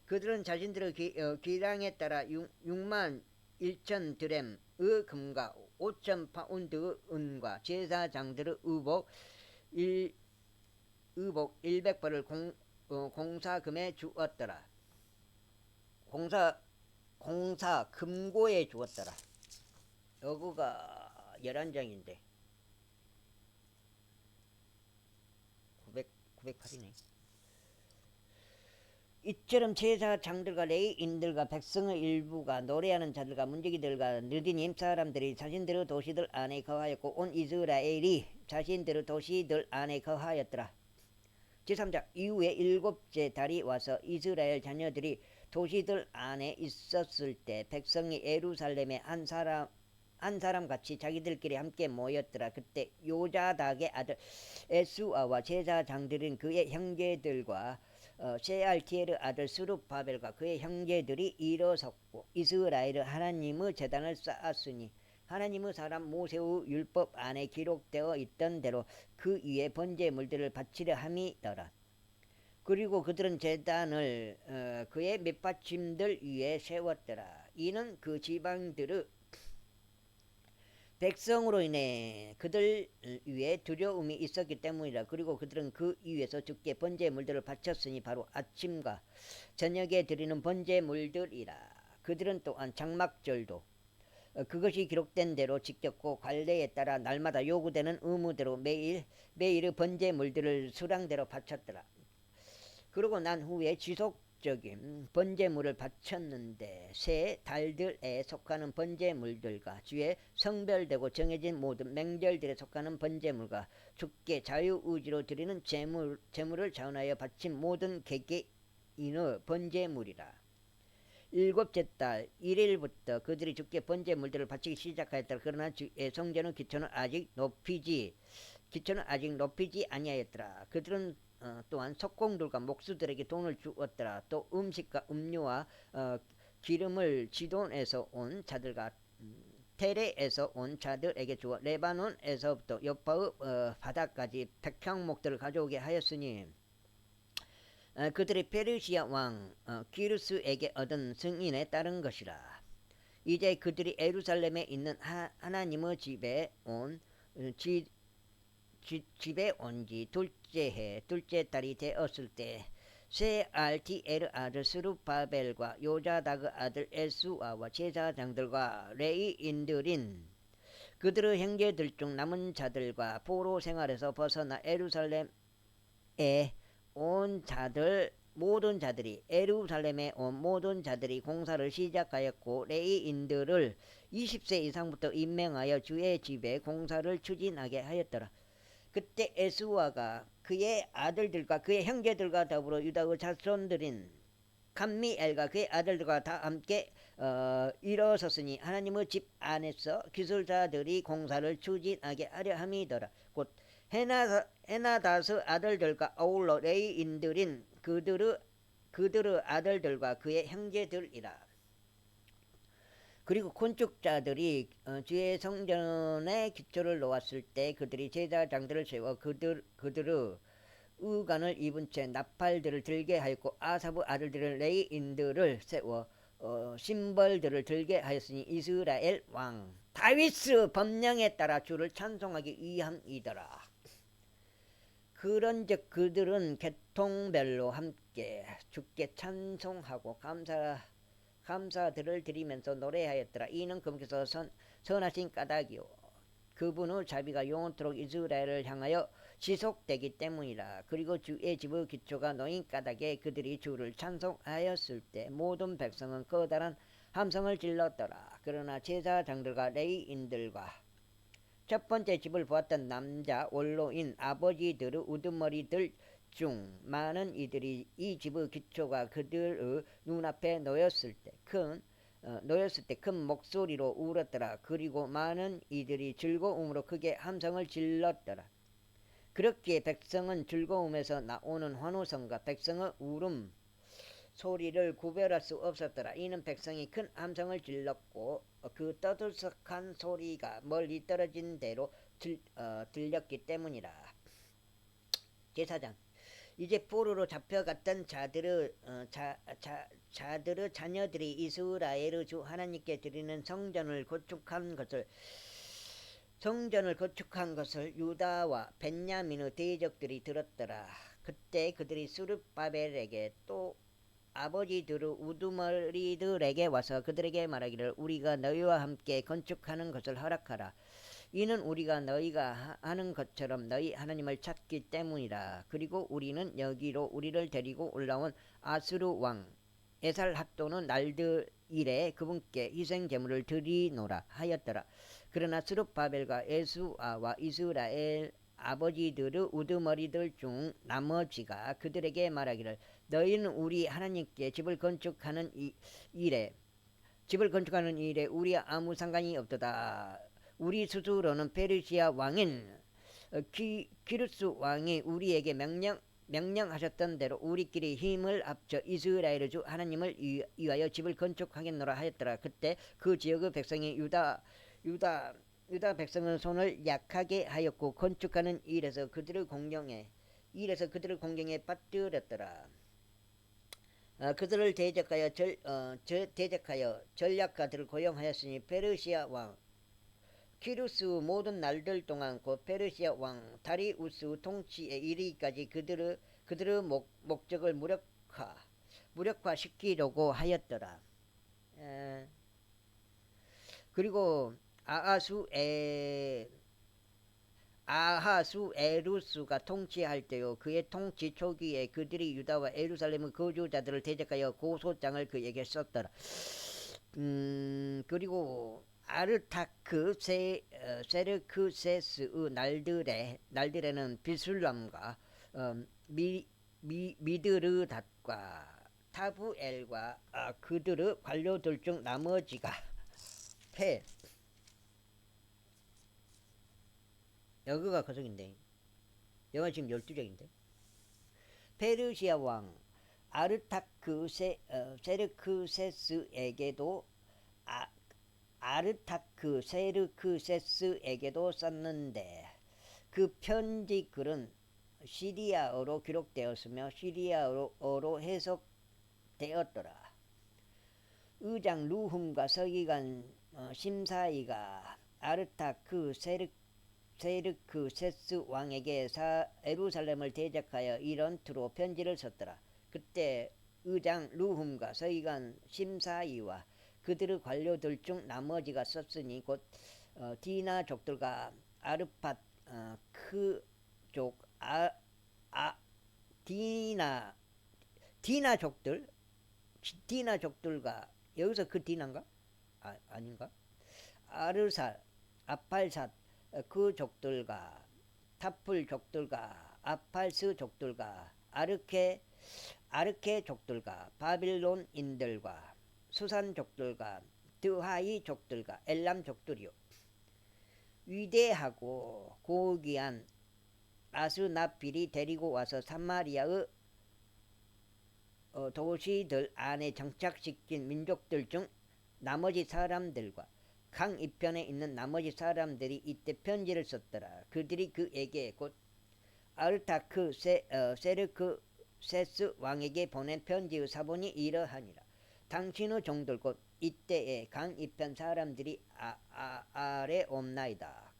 그들은 자신들의 기량에 따라 6만 1천 드램의 금과 5천 파운드의 은과 제사장들의 의복 100벌을 공사금에 주었더라. 공사 금고에 주었더라. 여기가 11장인데 908이네. 이처럼 제사장들과 레위인들과 백성의 일부가 노래하는 자들과 문지기들과 느린 임사람들이 자신들의 도시들 안에 거하였고 온 이스라엘이 자신들의 도시들 안에 거하였더라. 제3장 이후에 7째 달이 와서 이스라엘 자녀들이 도시들 안에 있었을 때 백성이 예루살렘에 한 사람 같이 자기들끼리 함께 모였더라. 그때 요자닥의 아들 에스아와 제사장들은 그의 형제들과 세알티엘의 아들 스룹바벨과 그의 형제들이 일어섰고 이스라엘의 하나님의 제단을 쌓았으니 하나님의 사람 모세의 율법 안에 기록되어 있던 대로 그 위에 번제물들을 바치려 함이더라. 그리고 그들은 제단을 그의 밑받침들 위에 세웠더라. 이는 그 지방들의 백성으로 인해 그들 위에 두려움이 있었기 때문이라. 그리고 그들은 그 위에서 주께 번제물들을 바쳤으니 바로 아침과 저녁에 드리는 번제물들이라. 그들은 또한 장막절도 그것이 기록된 대로 지켰고 관례에 따라 날마다 요구되는 의무대로 매일의 번제물들을 수량대로 바쳤더라. 그러고 난 후에 지속적인 번제물을 바쳤는데 새 달들에 속하는 번제물들과 주의 성별되고 정해진 모든 명절들에 속하는 번제물과 주께 자유의지로 드리는 제물을 자원하여 바친 모든 개개인의 번제물이라. 7째 달 1일부터 그들이 주께 번제물들을 바치기 시작하였더라. 그러나 주의 성전의 기초는 아직 높이지 아니하였더라. 그들은 또한 석공들과 목수들에게 돈을 주었더라. 또 음식과 음료와 기름을 지돈에서 온 자들과 테레에서 온 자들에게 주어 레바논에서부터 여파의 바다까지 백향목들을 가져오게 하였으니 그들이 페르시아 왕 기르스에게 얻은 승인에 따른 것이라. 이제 그들이 예루살렘에 있는 하나님의 집에 온 지 둘째 달이 되었을 때 세알티엘 아들 스룹바벨과 요자닥의 아들 에스아와 제사장들과 레위인들인 그들의 형제들 중 남은 자들과 포로 생활에서 벗어나 예루살렘에 온 모든 자들이 공사를 시작하였고 레위인들을 20세 이상부터 임명하여 주의 집에 공사를 추진하게 하였더라. 그때 에스와가 그의 아들들과 그의 형제들과 더불어 유다의 자손들인 감미엘과 그의 아들들과 다 함께 일어섰으니 하나님의 집 안에서 기술자들이 공사를 추진하게 하려 함이더라. 곧 헤나다스 아들들과 어울러 레이인들인 그들의 아들들과 그의 형제들이라. 그리고 건축자들이 주의 성전의 기초를 놓았을 때 그들이 제사장들을 세워 그들의 의관을 입은 채 나팔들을 들게 하였고 아사브 아들들을 레이인들을 세워 심벌들을 들게 하였으니 이스라엘 왕 다윗의 법령에 따라 주를 찬송하기 위함이더라. 그런즉 그들은 계통별로 함께 주께 찬송하고 감사들을 드리면서 노래하였더라. 이는 그분께서 선하신 까닭이요 그분의 자비가 영원토록 이스라엘을 향하여 지속되기 때문이라. 그리고 주의 집의 기초가 놓인 까닭에 그들이 주를 찬송하였을 때 모든 백성은 커다란 함성을 질렀더라. 그러나 제사장들과 레위인들과 첫 번째 집을 보았던 남자 원로인 아버지들의 우두머리들 중 많은 이들이 이 집의 기초가 그들의 눈앞에 놓였을 때 큰 목소리로 울었더라. 그리고 많은 이들이 즐거움으로 크게 함성을 질렀더라. 그렇기에 백성은 즐거움에서 나오는 환호성과 백성의 울음 소리를 구별할 수 없었더라. 이는 백성이 큰 함성을 질렀고 그 떠들썩한 소리가 멀리 떨어진 대로 들렸기 때문이라. 제사장 이제 포로로 잡혀갔던 자들의 자녀들이 이스라엘의 주 하나님께 드리는 성전을 건축한 것을 유다와 벤야민의 대적들이 들었더라. 그때 그들이 스룹바벨에게 또 아버지들의 우두머리들에게 와서 그들에게 말하기를 우리가 너희와 함께 건축하는 것을 허락하라. 이는 우리가 너희가 하는 것처럼 너희 하나님을 찾기 때문이라. 그리고 우리는 여기로 우리를 데리고 올라온 아수르 왕 에살핫돈의 날들일에 그분께 희생 제물을 드리노라 하였더라. 그러나 스룹바벨과 에수아와 이스라엘 아버지들의 우두머리들 중 나머지가 그들에게 말하기를 너희는 우리 하나님께 집을 건축하는 일에 우리와 아무 상관이 없도다. 우리 스스로는 페르시아 왕인 기르스 왕이 우리에게 명령하셨던 대로 우리끼리 힘을 합쳐 이스라엘의 주 하나님을 위하여 집을 건축하겠노라 하였더라. 그때 그 지역의 백성이 유다 백성은 손을 약하게 하였고 건축하는 일에서 그들의 공경에 빠뜨렸더라. 그들을 대적하여 전략가들을 고용하였으니 페르시아 왕 키루스 모든 날들 동안 곧 페르시아 왕 다리우스 통치에 이르기까지 그들의 목적을 무력화시키려고 하였더라. 그리고 아하수 에루스가 통치할 때요 그의 통치 초기에 그들이 유다와 예루살렘의 거주자들을 대적하여 고소장을 그에게 썼더라. 그리고 아르타크 세르크세스의 날들에는 비술람과 미드르닷과 타부엘과 그들의 관료들 중 나머지가 여기가 거석인데 여기가 지금 12장인데 페르시아 왕 아르타크 세르크세스에게도 아르타크 세르크세스에게도 썼는데 그 편지 글은 시리아어로 기록되었으며 시리아어로 해석되었더라. 의장 루훔과 서기관 심사이가 아르타크 세르크세스 왕에게 예루살렘을 대적하여 이런 투로 편지를 썼더라. 그때 의장 루훔과 서기관 심사이와 그들의 관료들 중 나머지가 썼으니 곧 디나 족들과 아르팟 크족 디나 족들과 여기서 그 디나인가? 아닌가? 아르살 아팔삿 그 족들과 타풀 족들과 아팔스 족들과 아르케 족들과 바빌론인들과 수산 족들과 드하이 족들과 엘람 족들이요 위대하고 고귀한 아스나필이 데리고 와서 사마리아의 도시들 안에 정착시킨 민족들 중 나머지 사람들과 강 이편에 있는 나머지 사람들이 이때 편지를 썼더라. 그들이 그에게 곧 세르크세스 왕에게 보낸 편지의 사본이 이러하니라. 당신의 종들 곧 이때에 강 이편 사람들이 아래 옵나이다.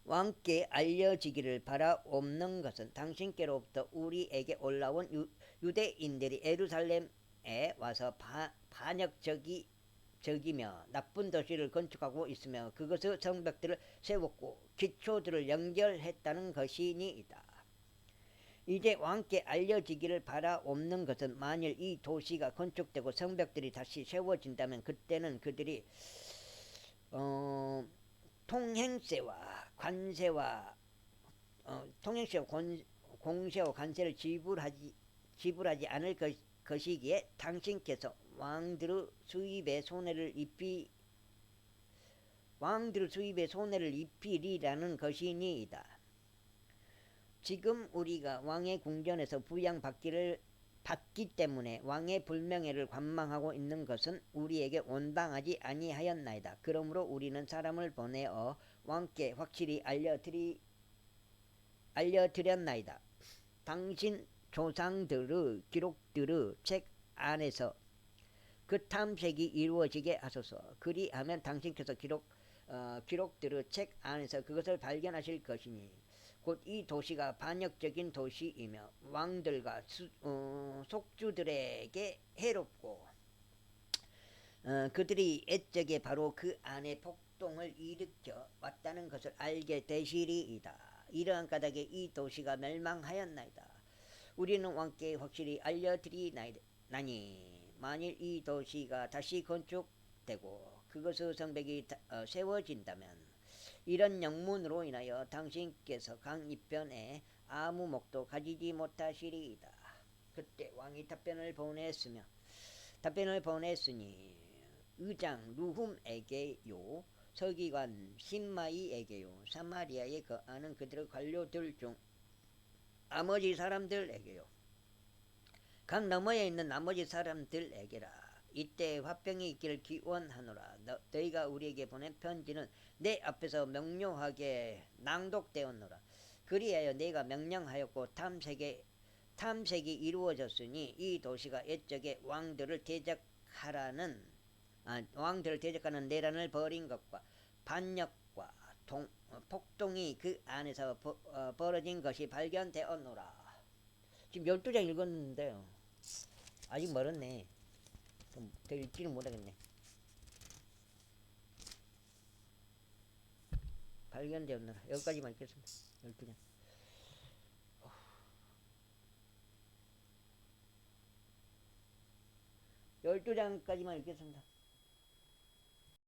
왕께 알려지기를 바라옵는 것은 당신께로부터 우리에게 올라온 유대인들이 예루살렘에 와서 반역적이며 나쁜 도시를 건축하고 있으며 그것의 성벽들을 세웠고 기초들을 연결했다는 것이니이다. 이제 왕께 알려지기를 바라옵는 것은 만일 이 도시가 건축되고 성벽들이 다시 세워진다면 그때는 그들이 통행세와 공세와 관세를 지불하지 않을 것이기에 당신께서 왕들의 수입에 손해를 입히리라는 것이니이다. 지금 우리가 왕의 궁전에서 받기 때문에 왕의 불명예를 관망하고 있는 것은 우리에게 온당하지 아니하였나이다. 그러므로 우리는 사람을 보내어 왕께 확실히 알려드렸나이다. 당신 조상들의 기록들의 책 안에서 그 탐색이 이루어지게 하소서. 그리하면 당신께서 기록들의 책 안에서 그것을 발견하실 것이니 곧 이 도시가 반역적인 도시이며 왕들과 속주들에게 해롭고 그들이 옛적에 바로 그 안에 폭동을 일으켜 왔다는 것을 알게 되시리이다. 이러한 까닭에 이 도시가 멸망하였나이다. 우리는 왕께 확실히 알려드리나니 만일 이 도시가 다시 건축되고 그것의 성벽이 세워진다면 이런 영문으로 인하여 당신께서 강 이편에 아무 목도 가지지 못하시리이다. 그때 왕이 답변을 보냈으니 의장 루훔에게요, 서기관 심마이에게요, 사마리아에 거하는 그들의 관료들 중 나머지 사람들에게요, 강 너머에 있는 나머지 사람들에게라. 이때 화평이 있기를 기원하노라. 너희가 우리에게 보낸 편지는 내 앞에서 명료하게 낭독되었노라. 그리하여 내가 명령하였고 탐색이 이루어졌으니 이 도시가 옛적에 왕들을 대적하는 내란을 벌인 것과 반역과 폭동이 그 안에서 벌어진 것이 발견되었노라. 지금 12장 읽었는데요. 아직 멀었네. 더 읽지는 못하겠네. 발견되었노라. 여기까지만 읽겠습니다. 12장. 12장까지만 읽겠습니다.